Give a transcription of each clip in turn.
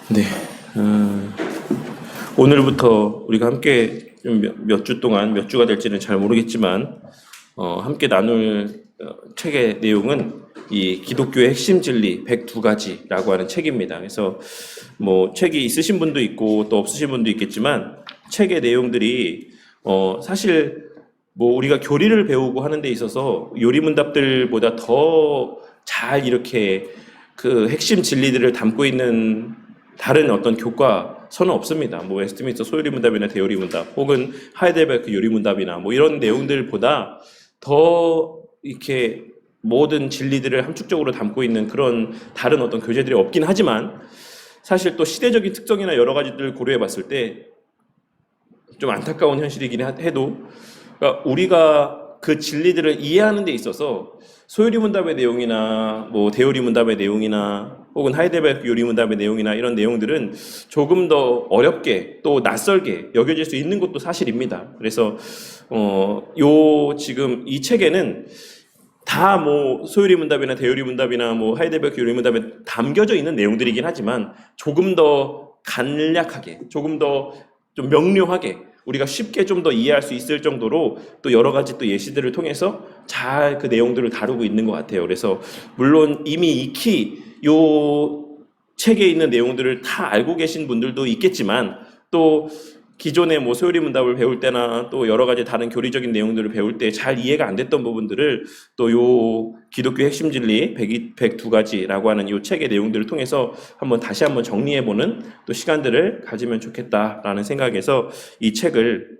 네. 어, 오늘부터 우리가 함께 몇 주 동안 몇 주가 될지는 잘 모르겠지만 함께 나눌 책의 내용은 이 기독교의 핵심 진리 102가지라고 하는 책입니다. 그래서 뭐 책이 있으신 분도 있고 또 없으신 분도 있겠지만 책의 내용들이 사실 뭐 우리가 교리를 배우고 하는 데 있어서 요리문답들보다 더 잘 이렇게 그 핵심 진리들을 담고 있는 다른 어떤 교과서는 없습니다. 뭐 웨스트민스터 소요리문답이나 대요리문답 혹은 하이델베르크 요리문답이나 뭐 이런 내용들보다 더 이렇게 모든 진리들을 함축적으로 담고 있는 그런 다른 어떤 교재들이 없긴 하지만 사실 또 시대적인 특성이나 여러 가지들을 고려해 봤을 때 좀 안타까운 현실이긴 해도 그러니까 우리가 그 진리들을 이해하는 데 있어서 소요리 문답의 내용이나 뭐 대요리 문답의 내용이나 혹은 하이델베르크 요리 문답의 내용이나 이런 내용들은 조금 더 어렵게 또 낯설게 여겨질 수 있는 것도 사실입니다. 그래서 요 지금 이 책에는 다 뭐 소요리 문답이나 대요리 문답이나 뭐 하이델베르크 요리 문답에 담겨져 있는 내용들이긴 하지만 조금 더 간략하게 조금 더 좀 명료하게 우리가 쉽게 좀 더 이해할 수 있을 정도로 또 여러 가지 또 예시들을 통해서 잘 그 내용들을 다루고 있는 것 같아요. 그래서 물론 이미 익히 요 책에 있는 내용들을 다 알고 계신 분들도 있겠지만 또 기존의 뭐 소요리 문답을 배울 때나 또 여러 가지 다른 교리적인 내용들을 배울 때 잘 이해가 안 됐던 부분들을 또 요 기독교 핵심 진리 102가지라고 하는 요 책의 내용들을 통해서 다시 한번 정리해보는 또 시간들을 가지면 좋겠다라는 생각에서 이 책을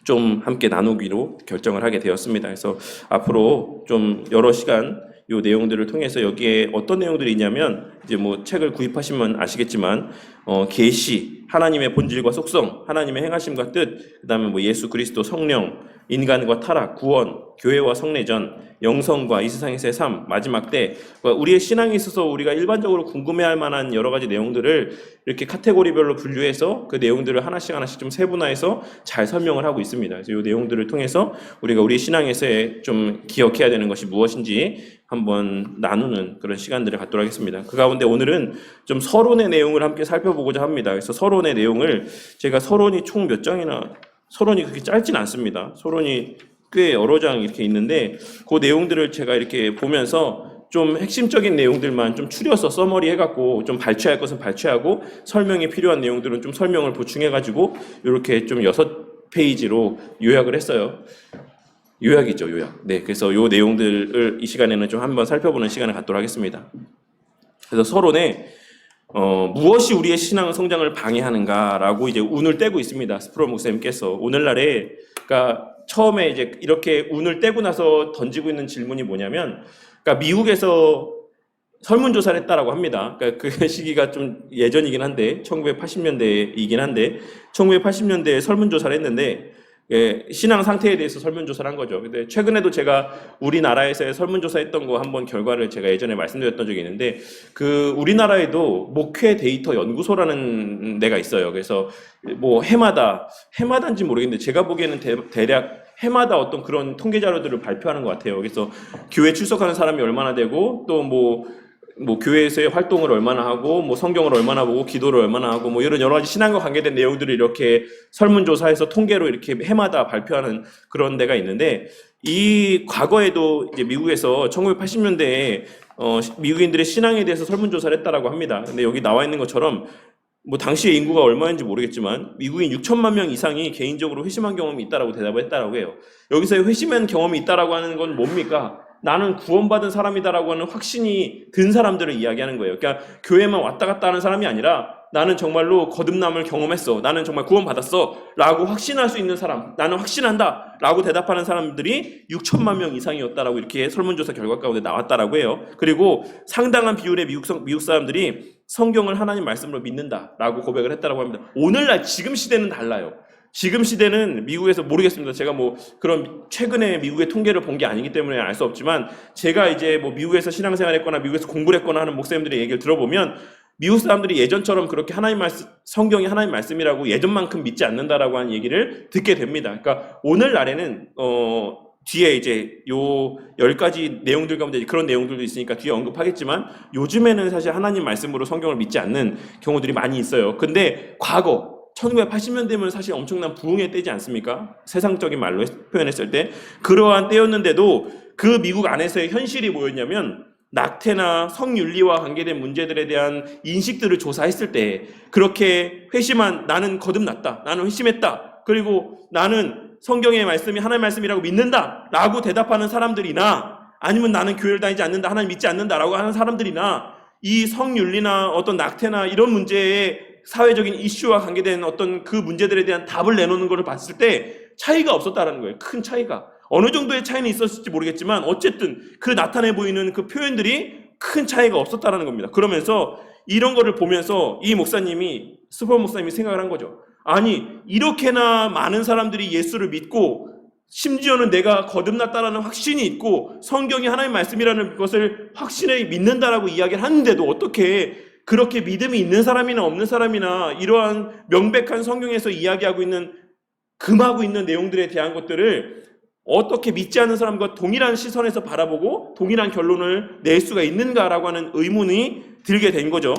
좀 함께 나누기로 결정을 하게 되었습니다. 그래서 앞으로 좀 여러 시간 요 내용들을 통해서 여기에 어떤 내용들이 있냐면 이제 뭐 책을 구입하시면 아시겠지만 계시, 하나님의 본질과 속성, 하나님의 행하심과 뜻, 그다음에 뭐 예수 그리스도 성령, 인간과 타락, 구원, 교회와 성례전, 영성과 이 세상에서의 삶, 마지막 때 우리의 신앙에 있어서 우리가 일반적으로 궁금해할 만한 여러 가지 내용들을 이렇게 카테고리별로 분류해서 그 내용들을 하나씩 하나씩 좀 세분화해서 잘 설명을 하고 있습니다. 그래서 이 내용들을 통해서 우리가 우리 신앙에서의 좀 기억해야 되는 것이 무엇인지 한번 나누는 그런 시간들을 갖도록 하겠습니다. 그 가운데 오늘은 좀 서론의 내용을 함께 살펴보고자 합니다. 그래서 서론의 내용을 제가 서론이 총 몇 장이나 서론이 그렇게 짧진 않습니다. 서론이 꽤 여러 장 이렇게 있는데 그 내용들을 제가 이렇게 보면서 좀 핵심적인 내용들만 좀 추려서 써머리 해갖고 좀 발췌할 것은 발췌하고 설명이 필요한 내용들은 좀 설명을 보충해가지고 이렇게 좀 6페이지로 요약을 했어요. 요약이죠, 요약. 네, 그래서 요 내용들을 이 시간에는 좀 한번 살펴보는 시간을 갖도록 하겠습니다. 그래서 서론에 무엇이 우리의 신앙 성장을 방해하는가라고 이제 운을 떼고 있습니다. 스프롤 목사님께서 오늘날에 그러니까 처음에 이제 이렇게 운을 떼고 나서 던지고 있는 질문이 뭐냐면, 그러니까 미국에서 설문조사를 했다라고 합니다. 그러니까 그 시기가 좀 예전이긴 한데 1980년대이긴 한데 1980년대에 설문조사를 했는데 신앙 상태에 대해서 설문조사를 한 거죠. 근데 최근에도 제가 우리나라에서의 설문조사 했던 거 한번 결과를 제가 예전에 말씀드렸던 적이 있는데 그 우리나라에도 목회 데이터 연구소라는 데가 있어요. 그래서 뭐 해마다인지 모르겠는데 제가 보기에는 대략 해마다 어떤 그런 통계 자료들을 발표하는 것 같아요. 그래서 교회 출석하는 사람이 얼마나 되고 또 뭐 교회에서의 활동을 얼마나 하고 뭐 성경을 얼마나 보고 기도를 얼마나 하고 뭐 이런 여러 가지 신앙과 관계된 내용들을 이렇게 설문조사해서 통계로 이렇게 해마다 발표하는 그런 데가 있는데 이 과거에도 이제 미국에서 1980년대에 미국인들의 신앙에 대해서 설문조사를 했다라고 합니다. 근데 여기 나와 있는 것처럼 뭐 당시의 인구가 얼마인지 모르겠지만 미국인 6천만 명 이상이 개인적으로 회심한 경험이 있다라고 대답을 했다라고 해요. 여기서 회심한 경험이 있다라고 하는 건 뭡니까? 나는 구원받은 사람이다라고 하는 확신이 든 사람들을 이야기하는 거예요. 그러니까 교회만 왔다 갔다 하는 사람이 아니라 나는 정말로 거듭남을 경험했어. 나는 정말 구원받았어. 라고 확신할 수 있는 사람. 나는 확신한다. 라고 대답하는 사람들이 6천만 명 이상이었다라고 이렇게 설문조사 결과 가운데 나왔다라고 해요. 그리고 상당한 비율의 미국 사람들이 성경을 하나님 말씀으로 믿는다라고 고백을 했다라고 합니다. 오늘날 지금 시대는 달라요. 지금 시대는 미국에서 모르겠습니다. 제가 뭐 그런 최근에 미국의 통계를 본 게 아니기 때문에 알 수 없지만 제가 이제 뭐 미국에서 신앙생활 했거나 미국에서 공부를 했거나 하는 목사님들의 얘기를 들어보면 미국 사람들이 예전처럼 그렇게 하나님 말씀, 성경이 하나님 말씀이라고 예전만큼 믿지 않는다라고 하는 얘기를 듣게 됩니다. 그러니까 오늘날에는 뒤에 이제 요 10가지 내용들 가운데 그런 내용들도 있으니까 뒤에 언급하겠지만 요즘에는 사실 하나님 말씀으로 성경을 믿지 않는 경우들이 많이 있어요. 근데 과거 1980년대면 사실 엄청난 부흥의 때지 않습니까? 세상적인 말로 표현했을 때 그러한 때였는데도 그 미국 안에서의 현실이 뭐였냐면 낙태나 성윤리와 관계된 문제들에 대한 인식들을 조사했을 때 그렇게 회심한 나는 거듭났다. 나는 회심했다. 그리고 나는 성경의 말씀이 하나님의 말씀이라고 믿는다 라고 대답하는 사람들이나 아니면 나는 교회를 다니지 않는다, 하나님 믿지 않는다 라고 하는 사람들이나 이 성윤리나 어떤 낙태나 이런 문제에 사회적인 이슈와 관계된 어떤 그 문제들에 대한 답을 내놓는 것을 봤을 때 차이가 없었다는 거예요. 큰 차이가. 어느 정도의 차이는 있었을지 모르겠지만 어쨌든 그 나타내 보이는 그 표현들이 큰 차이가 없었다는 겁니다. 그러면서 이런 거를 보면서 이 목사님이, 스포 목사님이 생각을 한 거죠. 아니, 이렇게나 많은 사람들이 예수를 믿고 심지어는 내가 거듭났다라는 확신이 있고 성경이 하나님의 말씀이라는 것을 확신에 믿는다라고 이야기를 하는데도 어떻게 그렇게 믿음이 있는 사람이나 없는 사람이나 이러한 명백한 성경에서 이야기하고 있는 금하고 있는 내용들에 대한 것들을 어떻게 믿지 않는 사람과 동일한 시선에서 바라보고 동일한 결론을 낼 수가 있는가라고 하는 의문이 들게 된 거죠.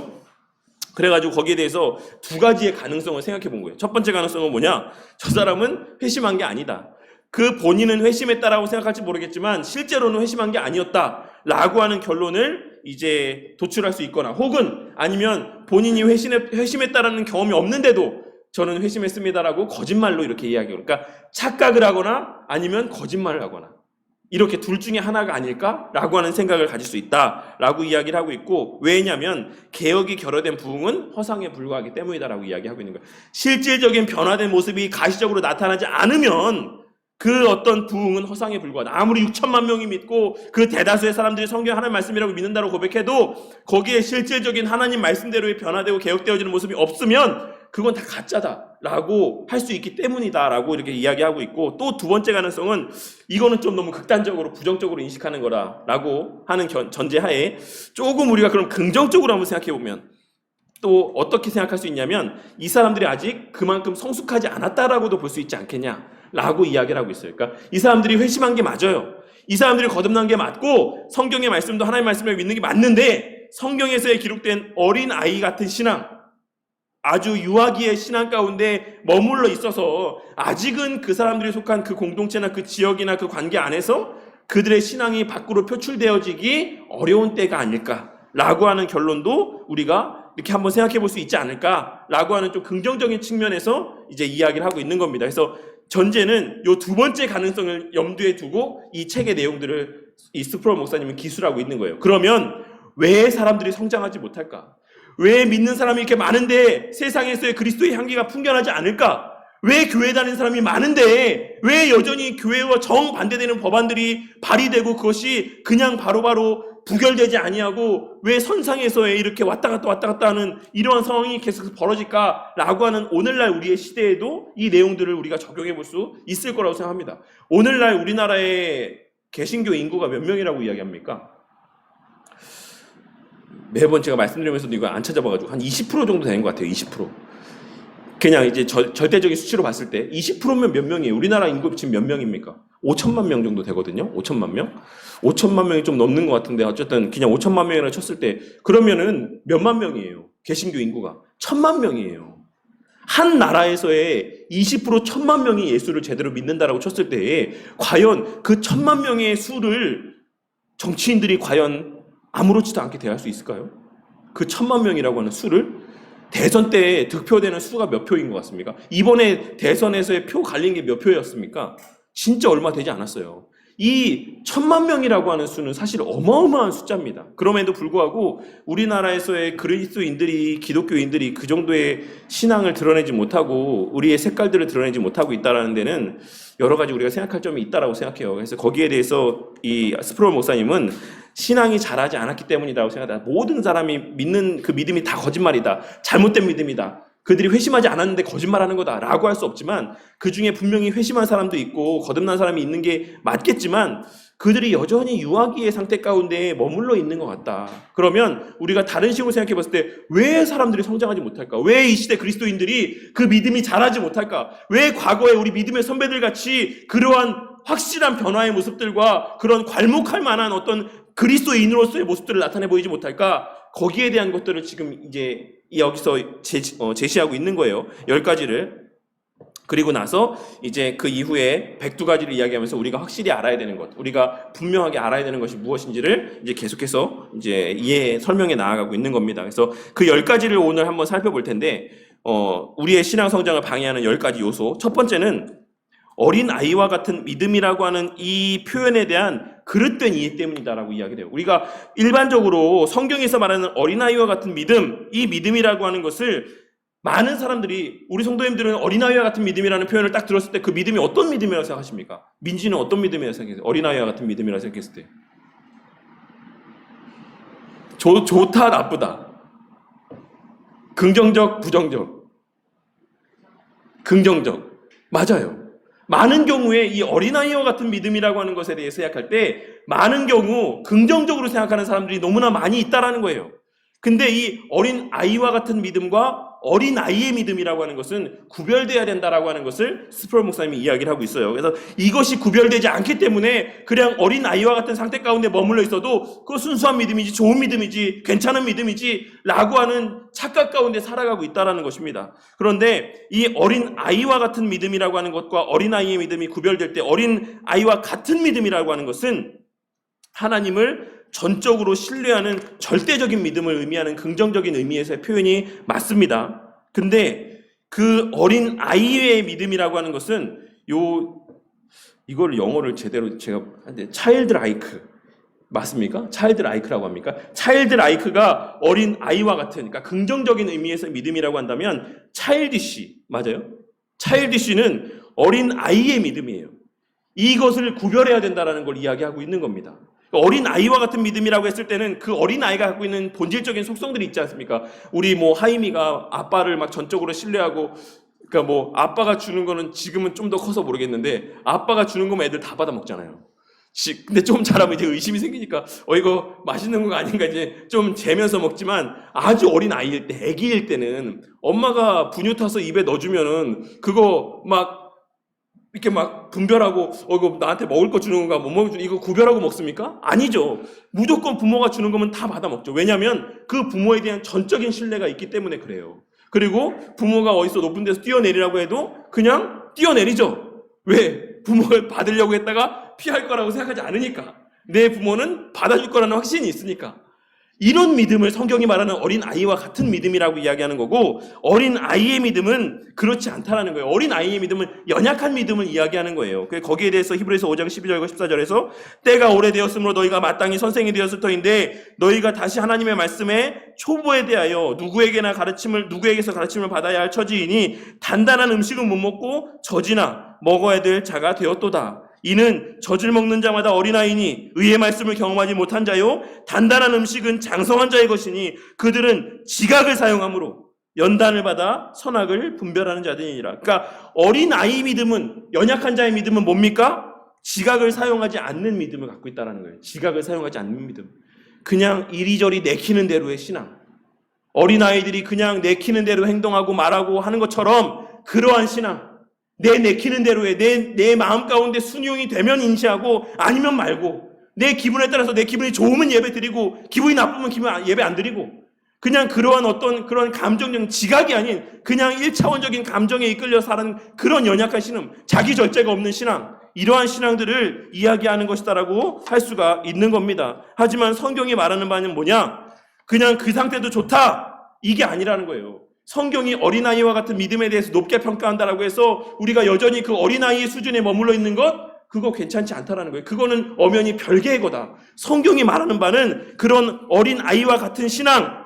그래가지고 거기에 대해서 두 가지의 가능성을 생각해 본 거예요. 첫 번째 가능성은 뭐냐? 저 사람은 회심한 게 아니다. 그 본인은 회심했다라고 생각할지 모르겠지만 실제로는 회심한 게 아니었다라고 하는 결론을 이제 도출할 수 있거나 혹은 아니면 본인이 회심했다라는 경험이 없는데도 저는 회심했습니다라고 거짓말로 이렇게 이야기해요. 그러니까 착각을 하거나 아니면 거짓말을 하거나 이렇게 둘 중에 하나가 아닐까라고 하는 생각을 가질 수 있다라고 이야기를 하고 있고 왜냐하면 개혁이 결여된 부흥은 허상에 불과하기 때문이다라고 이야기하고 있는 거예요. 실질적인 변화된 모습이 가시적으로 나타나지 않으면 그 어떤 부흥은 허상에 불과하다. 아무리 6천만 명이 믿고 그 대다수의 사람들이 성경 하나님 말씀이라고 믿는다고 고백해도 거기에 실질적인 하나님 말씀대로의 변화되고 개혁되어지는 모습이 없으면 그건 다 가짜다라고 할 수 있기 때문이다라고 이렇게 이야기하고 있고 또 두 번째 가능성은 이거는 좀 너무 극단적으로 부정적으로 인식하는 거라고 하는 전제하에 조금 우리가 그럼 긍정적으로 한번 생각해보면 또 어떻게 생각할 수 있냐면 이 사람들이 아직 그만큼 성숙하지 않았다라고도 볼 수 있지 않겠냐라고 이야기를 하고 있어요. 그러니까 이 사람들이 회심한 게 맞아요. 이 사람들이 거듭난 게 맞고 성경의 말씀도 하나님의 말씀을 믿는 게 맞는데 성경에서의 기록된 어린 아이 같은 신앙 아주 유아기의 신앙 가운데 머물러 있어서 아직은 그 사람들이 속한 그 공동체나 그 지역이나 그 관계 안에서 그들의 신앙이 밖으로 표출되어지기 어려운 때가 아닐까라고 하는 결론도 우리가 이렇게 한번 생각해 볼 수 있지 않을까라고 하는 좀 긍정적인 측면에서 이제 이야기를 하고 있는 겁니다. 그래서 전제는 이 두 번째 가능성을 염두에 두고 이 책의 내용들을 이 스프롤 목사님은 기술하고 있는 거예요. 그러면 왜 사람들이 성장하지 못할까? 왜 믿는 사람이 이렇게 많은데 세상에서의 그리스도의 향기가 풍겨나지 않을까? 왜 교회 다니는 사람이 많은데 왜 여전히 교회와 정반대되는 법안들이 발의되고 그것이 그냥 바로바로 부결되지 아니하고 왜 선상에서의 이렇게 왔다 갔다 하는 이러한 상황이 계속 벌어질까라고 하는 오늘날 우리의 시대에도 이 내용들을 우리가 적용해 볼 수 있을 거라고 생각합니다. 오늘날 우리나라의 개신교 인구가 몇 명이라고 이야기합니까? 매번 제가 말씀드리면서도 이거 안 찾아봐가지고 한 20% 정도 되는 것 같아요. 20%. 그냥 이제 절대적인 수치로 봤을 때 20%면 몇 명이에요? 우리나라 인구 지금 몇 명입니까? 5천만 명 정도 되거든요. 5천만 명? 5천만 명이 좀 넘는 것 같은데 어쨌든 그냥 5천만 명이라고 쳤을 때 그러면은 몇만 명이에요? 개신교 인구가 1,000만 명이에요. 한 나라에서의 20% 1,000만 명이 예수를 제대로 믿는다라고 쳤을 때 과연 그 1,000만 명의 수를 정치인들이 과연 아무렇지도 않게 대할 수 있을까요? 그 1,000만 명이라고 하는 수를 대선 때 득표되는 수가 몇 표인 것 같습니까? 이번에 대선에서의 표 갈린 게 몇 표였습니까? 진짜 얼마 되지 않았어요. 이 1,000만 명이라고 하는 수는 사실 어마어마한 숫자입니다. 그럼에도 불구하고 우리나라에서의 그리스도인들이 기독교인들이 그 정도의 신앙을 드러내지 못하고 우리의 색깔들을 드러내지 못하고 있다는 데는 여러 가지 우리가 생각할 점이 있다라고 생각해요. 그래서 거기에 대해서 이 스프롤 목사님은 신앙이 자라지 않았기 때문이라고 생각합니다. 모든 사람이 믿는 그 믿음이 다 거짓말이다. 잘못된 믿음이다. 그들이 회심하지 않았는데 거짓말하는 거다라고 할 수 없지만 그 중에 분명히 회심한 사람도 있고 거듭난 사람이 있는 게 맞겠지만 그들이 여전히 유아기의 상태 가운데 머물러 있는 것 같다. 그러면 우리가 다른 식으로 생각해 봤을 때 왜 사람들이 성장하지 못할까? 왜 이 시대 그리스도인들이 그 믿음이 자라지 못할까? 왜 과거에 우리 믿음의 선배들 같이 그러한 확실한 변화의 모습들과 그런 괄목할 만한 어떤 그리스도인으로서의 모습들을 나타내 보이지 못할까? 거기에 대한 것들을 지금 이제 여기서 제시하고 있는 거예요. 10가지를. 그리고 나서 이제 그 이후에 102가지를 이야기하면서 우리가 확실히 알아야 되는 것, 우리가 분명하게 알아야 되는 것이 무엇인지를 이제 계속해서 이제 설명해 나아가고 있는 겁니다. 그래서 그 10가지를 오늘 한번 살펴볼 텐데, 우리의 신앙 성장을 방해하는 10가지 요소. 첫 번째는 어린 아이와 같은 믿음이라고 하는 이 표현에 대한 그릇된 이해 때문이다라고 이야기를 해요. 우리가 일반적으로 성경에서 말하는 어린아이와 같은 믿음, 이 믿음이라고 하는 것을 많은 사람들이, 우리 성도님들은 어린아이와 같은 믿음이라는 표현을 딱 들었을 때 그 믿음이 어떤 믿음이라고 생각하십니까? 민지는 어떤 믿음이라고 생각했어요? 어린아이와 같은 믿음이라고 생각했을 때. 좋다, 나쁘다. 긍정적, 부정적. 긍정적. 맞아요. 많은 경우에 이 어린아이와 같은 믿음이라고 하는 것에 대해 생각할 때 많은 경우 긍정적으로 생각하는 사람들이 너무나 많이 있다라는 거예요. 근데 이 어린아이와 같은 믿음과 어린아이의 믿음이라고 하는 것은 구별되어야 된다라고 하는 것을 스프롤 목사님이 이야기를 하고 있어요. 그래서 이것이 구별되지 않기 때문에 그냥 어린아이와 같은 상태 가운데 머물러 있어도 그 순수한 믿음이지, 좋은 믿음이지, 괜찮은 믿음이지 라고 하는 착각 가운데 살아가고 있다는 것입니다. 그런데 이 어린아이와 같은 믿음이라고 하는 것과 어린아이의 믿음이 구별될 때 어린아이와 같은 믿음이라고 하는 것은 하나님을 전적으로 신뢰하는 절대적인 믿음을 의미하는 긍정적인 의미에서의 표현이 맞습니다. 근데 그 어린 아이의 믿음이라고 하는 것은 이걸 영어를 제대로 제가 한데 차일드 라이크 맞습니까? 차일드 라이크라고 합니까? 차일드 라이크가 어린 아이와 같은, 그러니까 긍정적인 의미에서 믿음이라고 한다면 차일디시 맞아요? 차일디시는 어린 아이의 믿음이에요. 이것을 구별해야 된다는 걸 이야기하고 있는 겁니다. 어린 아이와 같은 믿음이라고 했을 때는 그 어린 아이가 갖고 있는 본질적인 속성들이 있지 않습니까? 우리 하임이가 아빠를 막 전적으로 신뢰하고, 그러니까 아빠가 주는 거는 지금은 좀 더 커서 모르겠는데 아빠가 주는 거면 애들 다 받아 먹잖아요. 근데 좀 자라면 이제 의심이 생기니까 이거 맛있는 거 아닌가 이제 좀 재면서 먹지만 아주 어린 아이일 때, 애기일 때는 엄마가 분유 타서 입에 넣어주면은 그거 이렇게 분별하고 이거 나한테 먹을 거 주는 건가 못 먹을 거 이거 구별하고 먹습니까? 아니죠. 무조건 부모가 주는 거면 다 받아 먹죠. 왜냐하면 그 부모에 대한 전적인 신뢰가 있기 때문에 그래요. 그리고 부모가 어디서 높은 데서 뛰어내리라고 해도 그냥 뛰어내리죠. 왜? 부모를 받으려고 했다가 피할 거라고 생각하지 않으니까. 내 부모는 받아줄 거라는 확신이 있으니까. 이런 믿음을 성경이 말하는 어린 아이와 같은 믿음이라고 이야기하는 거고, 어린 아이의 믿음은 그렇지 않다라는 거예요. 어린 아이의 믿음은 연약한 믿음을 이야기하는 거예요. 거기에 대해서 히브리서 5장 12절과 14절에서 때가 오래되었으므로 너희가 마땅히 선생이 되었을 터인데 너희가 다시 하나님의 말씀에 초보에 대하여 누구에게서 가르침을 받아야 할 처지이니 단단한 음식은 못 먹고 젖이나 먹어야 될 자가 되었도다. 이는 젖을 먹는 자마다 어린아이니 의의 말씀을 경험하지 못한 자요 단단한 음식은 장성한 자의 것이니 그들은 지각을 사용함으로 연단을 받아 선악을 분별하는 자들이니라. 그러니까 어린아이 믿음은, 연약한 자의 믿음은 뭡니까? 지각을 사용하지 않는 믿음을 갖고 있다는 거예요. 지각을 사용하지 않는 믿음. 그냥 이리저리 내키는 대로의 신앙. 어린아이들이 그냥 내키는 대로 행동하고 말하고 하는 것처럼 그러한 신앙. 내키는 대로에 내 마음 가운데 순종이 되면 인지하고 아니면 말고, 내 기분에 따라서 내 기분이 좋으면 예배 드리고 기분이 나쁘면 예배 안 드리고, 그냥 그러한 어떤 그런 감정적 지각이 아닌 그냥 1차원적인 감정에 이끌려 사는 그런 연약한 신앙, 자기 절제가 없는 신앙, 이러한 신앙들을 이야기하는 것이다라고 할 수가 있는 겁니다. 하지만 성경이 말하는 바는 뭐냐? 그냥 그 상태도 좋다, 이게 아니라는 거예요. 성경이 어린아이와 같은 믿음에 대해서 높게 평가한다라고 해서 우리가 여전히 그 어린아이의 수준에 머물러 있는 것, 그거 괜찮지 않다라는 거예요. 그거는 엄연히 별개의 거다. 성경이 말하는 바는 그런 어린아이와 같은 신앙,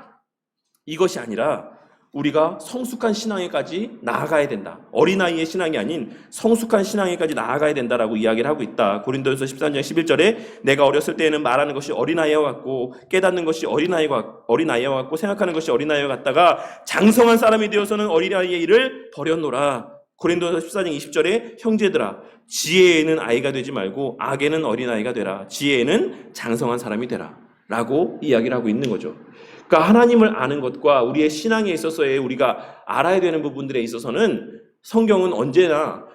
이것이 아니라 우리가 성숙한 신앙에까지 나아가야 된다. 어린아이의 신앙이 아닌 성숙한 신앙에까지 나아가야 된다라고 이야기를 하고 있다. 고린도전서 13장 11절에 내가 어렸을 때에는 말하는 것이 어린아이와 같고 깨닫는 것이 어린아이와 같고 생각하는 것이 어린아이와 같다가 장성한 사람이 되어서는 어린아이의 일을 버렸노라. 고린도전서 14장 20절에 형제들아 지혜에는 아이가 되지 말고 악에는 어린아이가 되라. 지혜에는 장성한 사람이 되라. 라고 이야기를 하고 있는 거죠. 그러니까 하나님을 아는 것과 우리의 신앙에 있어서의 우리가 알아야 되는 부분들에 있어서는 성경은 언제나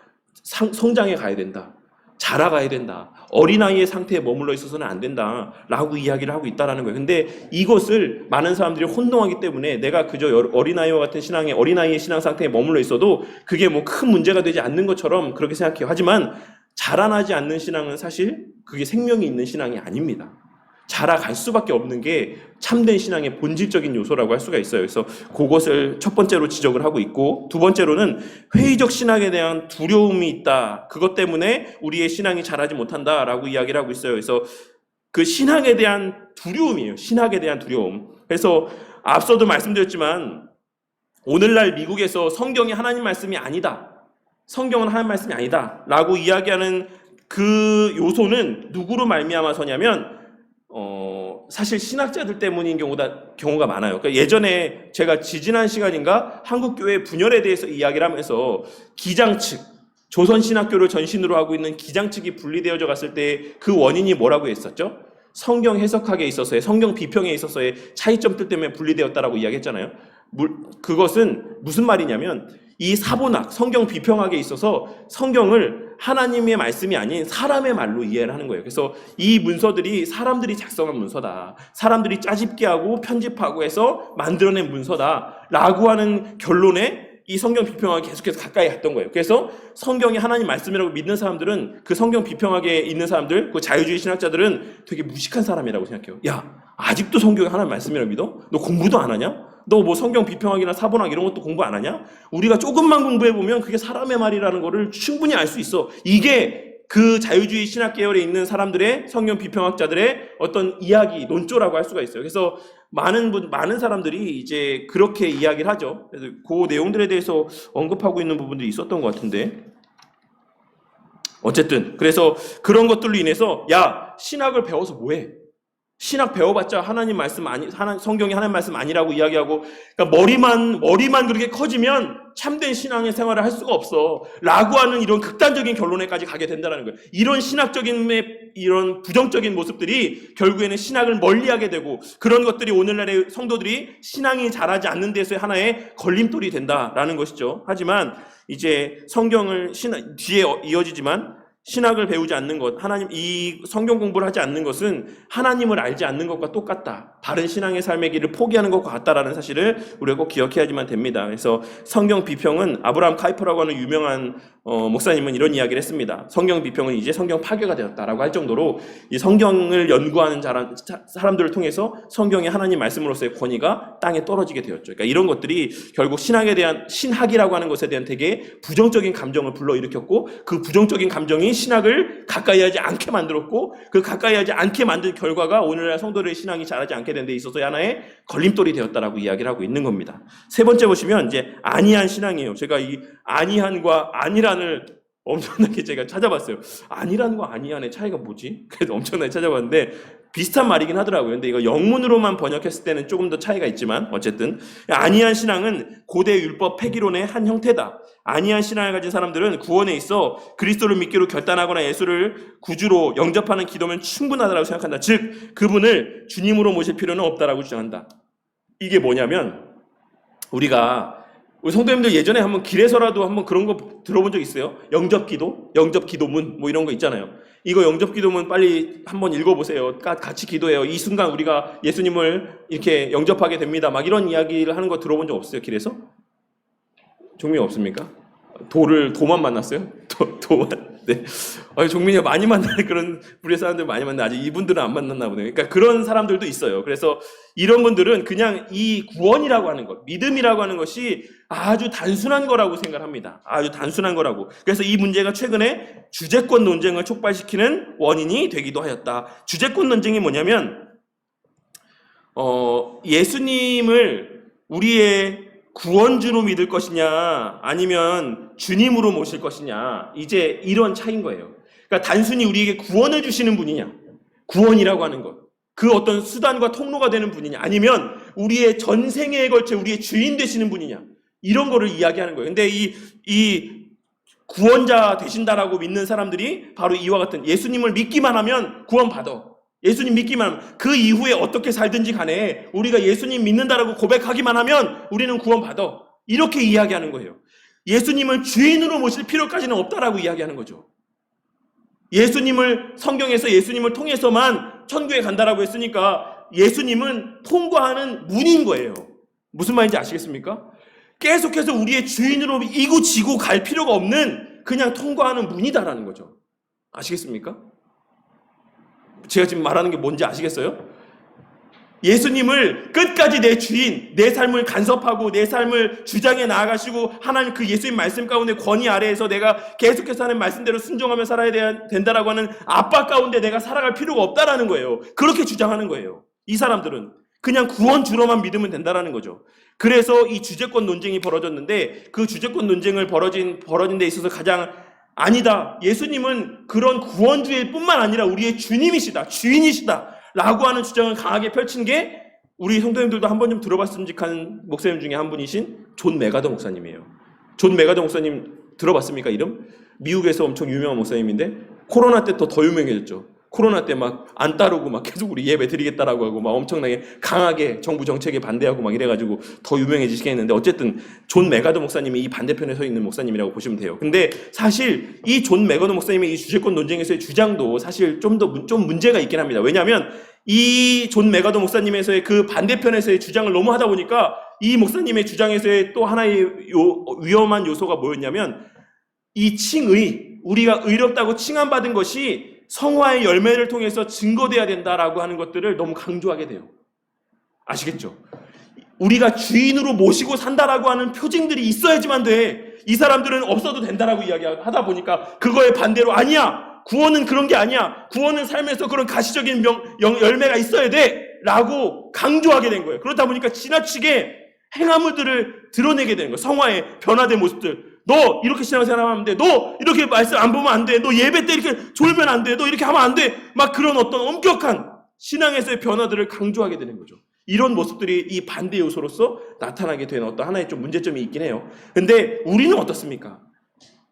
성장해 가야 된다. 자라가야 된다. 어린아이의 상태에 머물러 있어서는 안 된다라고 이야기를 하고 있다라는 거예요. 근데 이것을 많은 사람들이 혼동하기 때문에 내가 그저 어린아이와 같은 어린아이의 신앙 상태에 머물러 있어도 그게 뭐 큰 문제가 되지 않는 것처럼 그렇게 생각해요. 하지만 자라나지 않는 신앙은 사실 그게 생명이 있는 신앙이 아닙니다. 자라갈 수밖에 없는 게 참된 신앙의 본질적인 요소라고 할 수가 있어요. 그래서 그것을 첫 번째로 지적을 하고 있고, 두 번째로는 회의적 신학에 대한 두려움이 있다. 그것 때문에 우리의 신앙이 자라지 못한다라고 이야기를 하고 있어요. 그래서 그 신학에 대한 두려움이에요. 신학에 대한 두려움. 그래서 앞서도 말씀드렸지만 오늘날 미국에서 성경이 하나님 말씀이 아니다. 성경은 하나님 말씀이 아니다. 라고 이야기하는 그 요소는 누구로 말미암아서냐면 사실 신학자들 때문인 경우가 많아요. 그러니까 예전에 제가 지지난 시간인가 한국교회 분열에 대해서 이야기를 하면서 기장 측, 조선신학교를 전신으로 하고 있는 기장 측이 분리되어져 갔을 때 그 원인이 뭐라고 했었죠? 성경 해석학에 있어서의, 성경 비평에 있어서의 차이점들 때문에 분리되었다라고 이야기했잖아요. 그것은 무슨 말이냐면 이 사본학, 성경 비평학에 있어서 성경을 하나님의 말씀이 아닌 사람의 말로 이해를 하는 거예요. 그래서 이 문서들이 사람들이 작성한 문서다. 사람들이 짜집기 하고 편집하고 해서 만들어낸 문서다. 라고 하는 결론에 이 성경 비평학이 계속해서 가까이 갔던 거예요. 그래서 성경이 하나님 말씀이라고 믿는 사람들은 그 성경 비평학에 있는 사람들, 그 자유주의 신학자들은 되게 무식한 사람이라고 생각해요. 야, 아직도 성경이 하나님 말씀이라고 믿어? 너 공부도 안 하냐? 너 뭐 성경 비평학이나 사본학 이런 것도 공부 안 하냐? 우리가 조금만 공부해보면 그게 사람의 말이라는 거를 충분히 알 수 있어. 이게 그 자유주의 신학 계열에 있는 사람들의 성경 비평학자들의 어떤 이야기, 논조라고 할 수가 있어요. 그래서 많은 사람들이 이제 그렇게 이야기를 하죠. 그래서 그 내용들에 대해서 언급하고 있는 부분들이 있었던 것 같은데. 어쨌든, 그래서 그런 것들로 인해서, 야, 신학을 배워서 뭐해? 신학 배워봤자 하나님 말씀 성경이 하나님 말씀 아니라고 이야기하고, 그러니까 머리만 그렇게 커지면 참된 신앙의 생활을 할 수가 없어. 라고 하는 이런 극단적인 결론에까지 가게 된다는 거예요. 이런 신학적인, 이런 부정적인 모습들이 결국에는 신학을 멀리하게 되고, 그런 것들이 오늘날의 성도들이 신앙이 자라지 않는 데서의 하나의 걸림돌이 된다라는 것이죠. 하지만 이제 성경을 뒤에 이어지지만, 신학을 배우지 않는 것, 이 성경 공부를 하지 않는 것은 하나님을 알지 않는 것과 똑같다. 바른 신앙의 삶의 길을 포기하는 것과 같다라는 사실을 우리가 꼭 기억해야지만 됩니다. 그래서 성경 비평은 아브라함 카이퍼라고 하는 유명한 목사님은 이런 이야기를 했습니다. 성경 비평은 이제 성경 파괴가 되었다라고 할 정도로 이 성경을 연구하는 사람들을 통해서 성경의 하나님 말씀으로서의 권위가 땅에 떨어지게 되었죠. 그러니까 이런 것들이 결국 신학이라고 하는 것에 대한 되게 부정적인 감정을 불러일으켰고, 그 부정적인 감정이 신학을 가까이 하지 않게 만들었고, 그 가까이 하지 않게 만든 결과가 오늘날 성도들의 신앙이 자라지 않게 된 데 있어서 하나의 걸림돌이 되었다라고 이야기를 하고 있는 겁니다. 세 번째 보시면 이제 안이한 신앙이에요. 제가 이 안이한과 안이란을 엄청나게 제가 찾아봤어요. 안이란과 안이한의 차이가 뭐지? 그래서 엄청나게 찾아봤는데 비슷한 말이긴 하더라고요. 근데 이거 영문으로만 번역했을 때는 조금 더 차이가 있지만 어쨌든 안이한 신앙은 고대 율법 폐기론의 한 형태다. 안이한 신앙을 가진 사람들은 구원에 있어 그리스도를 믿기로 결단하거나 예수를 구주로 영접하는 기도면 충분하다고 생각한다. 즉 그분을 주님으로 모실 필요는 없다라고 주장한다. 이게 뭐냐면 우리 성도님들 예전에 한번 길에서라도 한번 그런 거 들어본 적 있어요? 영접기도? 영접기도문 뭐 이런 거 있잖아요. 이거 영접기도문 빨리 한번 읽어보세요. 같이 기도해요. 이 순간 우리가 예수님을 이렇게 영접하게 됩니다. 막 이런 이야기를 하는 거 들어본 적 없어요? 길에서? 종민이 없습니까? 도만 만났어요? 도만? 네. 종민이가 많이 만나는 그런 부류의 사람들 많이 만나. 아직 이분들은 안 만났나 보네요. 그러니까 그런 사람들도 있어요. 그래서 이런 분들은 그냥 이 구원이라고 하는 것, 믿음이라고 하는 것이 아주 단순한 거라고 생각합니다. 아주 단순한 거라고. 그래서 이 문제가 최근에 주제권 논쟁을 촉발시키는 원인이 되기도 하였다. 주제권 논쟁이 뭐냐면 예수님을 우리의 구원주로 믿을 것이냐 아니면 주님으로 모실 것이냐, 이제 이런 차이인 거예요. 그러니까 단순히 우리에게 구원을 주시는 분이냐, 구원이라고 하는 것, 그 어떤 수단과 통로가 되는 분이냐, 아니면 우리의 전생에 걸쳐 우리의 주인 되시는 분이냐, 이런 거를 이야기하는 거예요. 근데 이 구원자 되신다라고 믿는 사람들이 바로 이와 같은, 예수님을 믿기만 하면 구원받아. 예수님 믿기만 하면, 그 이후에 어떻게 살든지 간에 우리가 예수님 믿는다라고 고백하기만 하면 우리는 구원받아. 이렇게 이야기하는 거예요. 예수님을 주인으로 모실 필요까지는 없다라고 이야기하는 거죠. 예수님을 성경에서 예수님을 통해서만 천국에 간다라고 했으니까 예수님은 통과하는 문인 거예요. 무슨 말인지 아시겠습니까? 계속해서 우리의 주인으로 이고지고 갈 필요가 없는 그냥 통과하는 문이다라는 거죠. 아시겠습니까? 제가 지금 말하는 게 뭔지 아시겠어요? 예수님을 끝까지 내 주인, 내 삶을 간섭하고 내 삶을 주장해 나아가시고 하나님 그 예수님 말씀 가운데 권위 아래에서 내가 계속해서 하는 말씀대로 순종하며 살아야 된다라고 하는 압박 가운데 내가 살아갈 필요가 없다라는 거예요. 그렇게 주장하는 거예요. 이 사람들은 그냥 구원주로만 믿으면 된다라는 거죠. 그래서 이 주제권 논쟁이 벌어졌는데 그 주제권 논쟁을 벌어진 데 있어서 가장 아니다. 예수님은 그런 구원주의 뿐만 아니라 우리의 주님이시다. 주인이시다. 라고 하는 주장을 강하게 펼친 게 우리 성도님들도 한번 좀 들어봤음직한 목사님 중에 한 분이신 존 메가더 목사님이에요. 존 메가더 목사님 들어봤습니까? 이름? 미국에서 엄청 유명한 목사님인데 코로나 때 더 유명해졌죠. 코로나 때 막 안 따르고 막 계속 우리 예배 드리겠다라고 하고 막 엄청나게 강하게 정부 정책에 반대하고 막 이래가지고 더 유명해지시게 했는데 어쨌든 존 메가더 목사님이 이 반대편에 서 있는 목사님이라고 보시면 돼요. 근데 사실 이 존 메가더 목사님의 이 주제권 논쟁에서의 주장도 사실 좀 문제가 있긴 합니다. 왜냐하면 이 존 메가더 목사님에서의 그 반대편에서의 주장을 너무 하다 보니까 이 목사님의 주장에서의 또 하나의 위험한 요소가 뭐였냐면 이 칭의, 우리가 의롭다고 칭함받은 것이 성화의 열매를 통해서 증거돼야 된다라고 하는 것들을 너무 강조하게 돼요. 아시겠죠? 우리가 주인으로 모시고 산다라고 하는 표징들이 있어야지만 돼. 이 사람들은 없어도 된다라고 이야기하다 보니까 그거에 반대로 아니야. 구원은 그런 게 아니야. 구원은 삶에서 그런 가시적인 열매가 있어야 돼. 라고 강조하게 된 거예요. 그렇다 보니까 지나치게 행함들을 드러내게 되는 거예요. 성화의 변화된 모습들. 너 이렇게 신앙생활 하면 안 돼. 너 이렇게 말씀 안 보면 안 돼. 너 예배 때 이렇게 졸면 안 돼. 너 이렇게 하면 안 돼. 막 그런 어떤 엄격한 신앙에서의 변화들을 강조하게 되는 거죠. 이런 모습들이 이 반대 요소로서 나타나게 되는 어떤 하나의 좀 문제점이 있긴 해요. 근데 우리는 어떻습니까?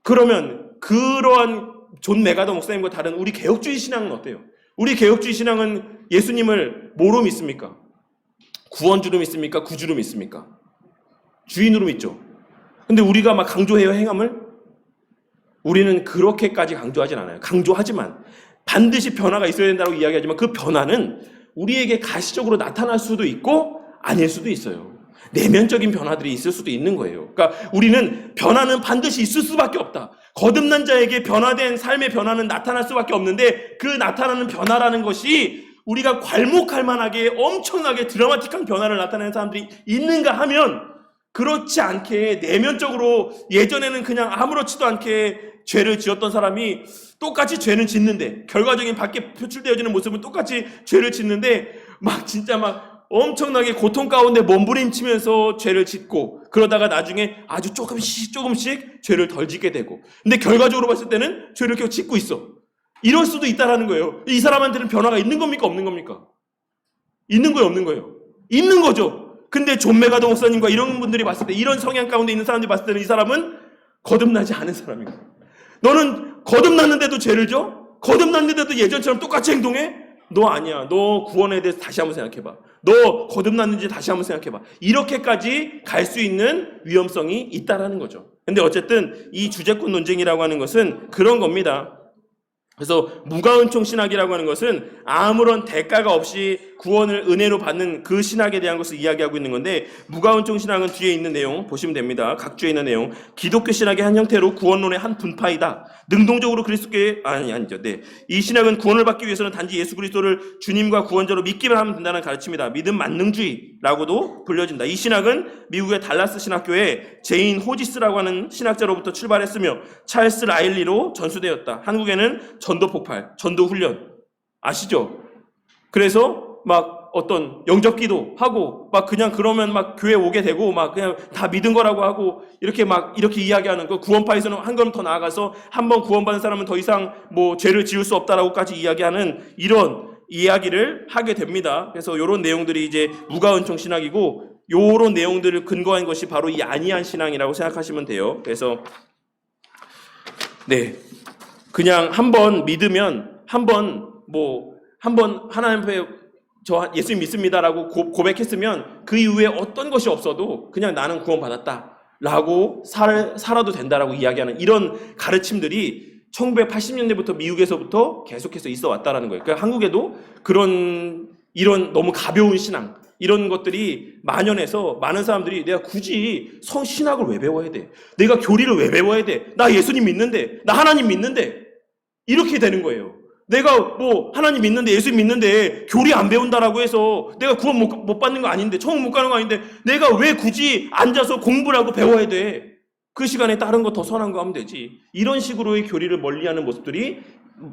그러면 그러한 존 메가더 목사님과 다른 우리 개혁주의 신앙은 어때요? 우리 개혁주의 신앙은 예수님을 뭐로 믿습니까? 구원주로 믿습니까? 구주로 믿습니까? 주인으로 믿죠. 근데 우리가 막 강조해요, 행함을? 우리는 그렇게까지 강조하진 않아요. 강조하지만 반드시 변화가 있어야 된다고 이야기하지만 그 변화는 우리에게 가시적으로 나타날 수도 있고 아닐 수도 있어요. 내면적인 변화들이 있을 수도 있는 거예요. 그러니까 우리는 변화는 반드시 있을 수밖에 없다. 거듭난 자에게 변화된 삶의 변화는 나타날 수밖에 없는데 그 나타나는 변화라는 것이 우리가 괄목할 만하게 엄청나게 드라마틱한 변화를 나타내는 사람들이 있는가 하면 그렇지 않게 내면적으로 예전에는 그냥 아무렇지도 않게 죄를 지었던 사람이 똑같이 죄는 짓는데 결과적인 밖에 표출되어지는 모습은 똑같이 죄를 짓는데 막 진짜 막 엄청나게 고통 가운데 몸부림치면서 죄를 짓고 그러다가 나중에 아주 조금씩 죄를 덜 짓게 되고 근데 결과적으로 봤을 때는 죄를 계속 짓고 있어. 이럴 수도 있다라는 거예요. 이 사람한테는 변화가 있는 겁니까? 없는 겁니까? 있는 거예요? 없는 거예요? 있는 거죠. 근데 존 메가더 목사님과 이런 분들이 봤을 때 이런 성향 가운데 있는 사람들이 봤을 때는 이 사람은 거듭나지 않은 사람이고 너는 거듭났는데도 죄를 져? 거듭났는데도 예전처럼 똑같이 행동해? 너 아니야. 너 구원에 대해서 다시 한번 생각해봐. 너 거듭났는지 다시 한번 생각해봐. 이렇게까지 갈 수 있는 위험성이 있다라는 거죠. 근데 어쨌든 이 주제권 논쟁이라고 하는 것은 그런 겁니다. 그래서 무가은총 신학이라고 하는 것은 아무런 대가가 없이 구원을 은혜로 받는 그 신학에 대한 것을 이야기하고 있는 건데 무가은총 신학은 뒤에 있는 내용 보시면 됩니다. 각주에 있는 내용. 기독교 신학의 한 형태로 구원론의 한 분파이다. 능동적으로 그리스도께 아니죠. 네. 이 신학은 구원을 받기 위해서는 단지 예수 그리스도를 주님과 구원자로 믿기만 하면 된다는 가르침이다. 믿음 만능주의라고도 불려진다. 이 신학은 미국의 달라스 신학교에 제인 호지스라고 하는 신학자로부터 출발했으며 찰스 라일리로 전수되었다. 한국에는 전도 폭발, 전도 훈련 아시죠? 그래서 막 어떤 영접 기도 하고 막 그냥 그러면 막 교회 오게 되고 막 그냥 다 믿은 거라고 하고 이렇게 막 이렇게 이야기하는 거 구원파에서는 한 걸음 더 나아가서 한번 구원받은 사람은 더 이상 뭐 죄를 지을 수 없다라고까지 이야기하는 이런 이야기를 하게 됩니다. 그래서 이런 내용들이 이제 무가은총 신학이고 이런 내용들을 근거한 것이 바로 이 아니한 신앙이라고 생각하시면 돼요. 그래서 네. 그냥 한번 믿으면 한번 하나님 앞에 저 예수님 믿습니다라고 고백했으면 그 이후에 어떤 것이 없어도 그냥 나는 구원받았다라고 살아도 된다라고 이야기하는 이런 가르침들이 1980년대부터 미국에서부터 계속해서 있어 왔다라는 거예요. 그러니까 한국에도 이런 너무 가벼운 신앙, 이런 것들이 만연해서 많은 사람들이 내가 굳이 신학을 왜 배워야 돼? 내가 교리를 왜 배워야 돼? 나 예수님 믿는데, 나 하나님 믿는데, 이렇게 되는 거예요. 내가 뭐 하나님 믿는데, 예수 믿는데 교리 안 배운다라고 해서 내가 구원 못 받는 거 아닌데, 천국 못 가는 거 아닌데, 내가 왜 굳이 앉아서 공부를 하고 배워야 돼? 그 시간에 다른 거 더 선한 거 하면 되지. 이런 식으로의 교리를 멀리하는 모습들이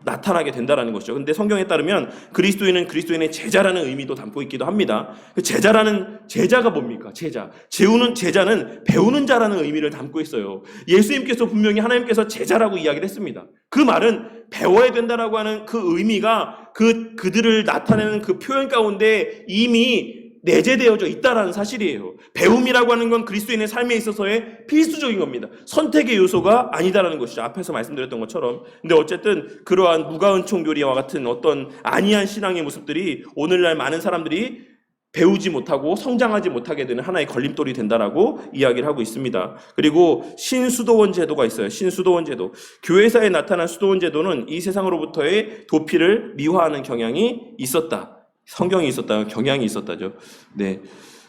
나타나게 된다는 것이죠. 근데 성경에 따르면 그리스도인은 그리스도인의 제자라는 의미도 담고 있기도 합니다. 제자가 뭡니까? 제자는 배우는 자라는 의미를 담고 있어요. 예수님께서 분명히 하나님께서 제자라고 이야기를 했습니다. 그 말은 배워야 된다라고 하는 그 의미가 그들을 나타내는 그 표현 가운데 이미 내재되어져 있다라는 사실이에요. 배움이라고 하는 건 그리스도인의 삶에 있어서의 필수적인 겁니다. 선택의 요소가 아니다라는 것이죠. 앞에서 말씀드렸던 것처럼. 근데 어쨌든 그러한 무가은총 교리와 같은 어떤 아니한 신앙의 모습들이 오늘날 많은 사람들이 배우지 못하고 성장하지 못하게 되는 하나의 걸림돌이 된다라고 이야기를 하고 있습니다. 그리고 신수도원 제도가 있어요. 신수도원 제도. 교회사에 나타난 수도원 제도는 이 세상으로부터의 도피를 미화하는 경향이 있었다. 성경이 있었다, 경향이 있었다죠. 네.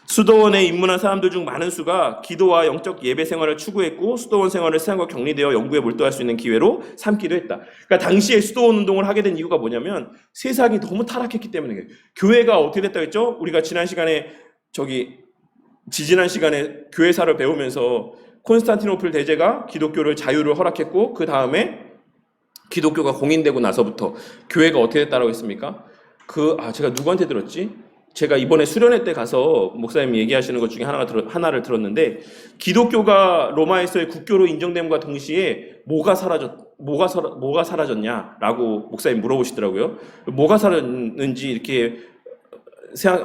수도원에 입문한 사람들 중 많은 수가 기도와 영적 예배 생활을 추구했고 수도원 생활을 세상과 격리되어 연구에 몰두할 수 있는 기회로 삼기도 했다. 그러니까 당시에 수도원 운동을 하게 된 이유가 뭐냐면 세상이 너무 타락했기 때문에. 교회가 어떻게 됐다고 했죠? 우리가 지지난 시간에 교회사를 배우면서 콘스탄티노플 대제가 기독교를 자유를 허락했고 그 다음에 기독교가 공인되고 나서부터 교회가 어떻게 됐다고 했습니까? 제가 누구한테 들었지? 제가 이번에 수련회 때 가서 목사님 얘기하시는 것 중에 하나를 들었는데, 기독교가 로마에서의 국교로 인정됨과 동시에 뭐가 사라졌냐라고 목사님 물어보시더라고요. 뭐가 사라졌는지 이렇게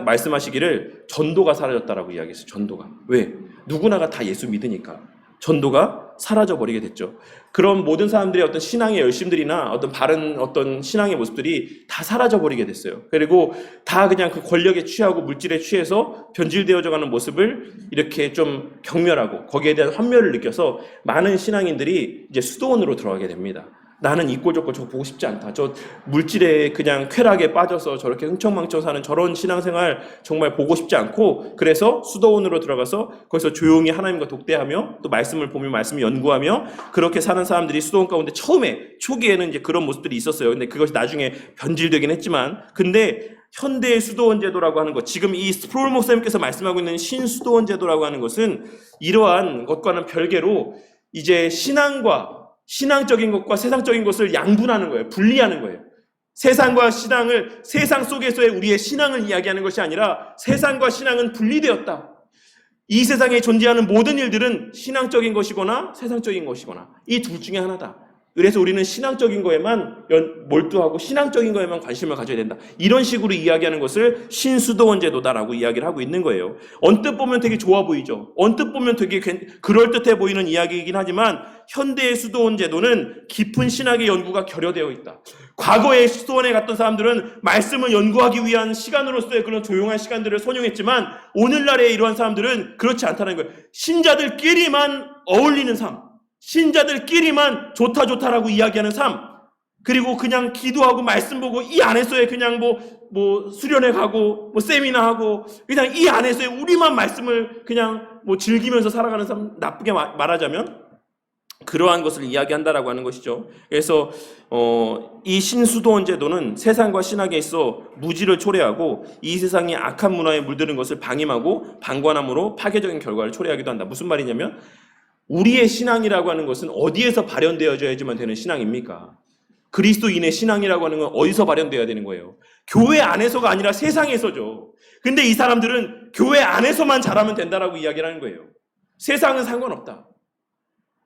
말씀하시기를 전도가 사라졌다라고 이야기했어요. 전도가. 왜? 누구나가 다 예수 믿으니까. 전도가 사라져버리게 됐죠. 그런 모든 사람들의 어떤 신앙의 열심들이나 어떤 바른 어떤 신앙의 모습들이 다 사라져버리게 됐어요. 그리고 다 그냥 그 권력에 취하고 물질에 취해서 변질되어져 가는 모습을 이렇게 좀 경멸하고 거기에 대한 환멸을 느껴서 많은 신앙인들이 이제 수도원으로 들어가게 됩니다. 나는 이 꼴 저 꼴 저거 보고 싶지 않다. 저 물질에 그냥 쾌락에 빠져서 저렇게 흥청망청 사는 저런 신앙생활 정말 보고 싶지 않고, 그래서 수도원으로 들어가서 거기서 조용히 하나님과 독대하며 또 말씀을 보며 말씀을 연구하며 그렇게 사는 사람들이 수도원 가운데 초기에는 이제 그런 모습들이 있었어요. 근데 그것이 나중에 변질되긴 했지만, 근데 현대의 수도원 제도라고 하는 것, 지금 이 스프롤 목사님께서 말씀하고 있는 신수도원 제도라고 하는 것은 이러한 것과는 별개로 이제 신앙적인 것과 세상적인 것을 양분하는 거예요. 분리하는 거예요. 세상과 신앙을, 세상 속에서의 우리의 신앙을 이야기하는 것이 아니라 세상과 신앙은 분리되었다. 이 세상에 존재하는 모든 일들은 신앙적인 것이거나 세상적인 것이거나 이 둘 중에 하나다. 그래서 우리는 신앙적인 거에만 몰두하고 신앙적인 거에만 관심을 가져야 된다. 이런 식으로 이야기하는 것을 신수도원 제도다라고 이야기를 하고 있는 거예요. 언뜻 보면 되게 좋아 보이죠. 언뜻 보면 되게 그럴듯해 보이는 이야기이긴 하지만 현대의 수도원 제도는 깊은 신학의 연구가 결여되어 있다. 과거에 수도원에 갔던 사람들은 말씀을 연구하기 위한 시간으로서의 그런 조용한 시간들을 선용했지만 오늘날의 이러한 사람들은 그렇지 않다는 거예요. 신자들끼리만 어울리는 삶, 신자들끼리만 좋다라고 이야기하는 삶, 그리고 그냥 기도하고 말씀 보고 이 안에서의 그냥 뭐 수련회 가고 뭐 세미나 하고 그냥 이 안에서의 우리만 말씀을 그냥 뭐 즐기면서 살아가는 삶, 나쁘게 말하자면 그러한 것을 이야기한다라고 하는 것이죠. 그래서 이 신수도원 제도는 세상과 신학에 있어 무지를 초래하고 이 세상이 악한 문화에 물드는 것을 방임하고 방관함으로 파괴적인 결과를 초래하기도 한다. 무슨 말이냐면 우리의 신앙이라고 하는 것은 어디에서 발현되어져야지만 되는 신앙입니까? 그리스도인의 신앙이라고 하는 건 어디서 발현되어야 되는 거예요? 교회 안에서가 아니라 세상에서죠. 근데 이 사람들은 교회 안에서만 잘하면 된다라고 이야기를 하는 거예요. 세상은 상관없다.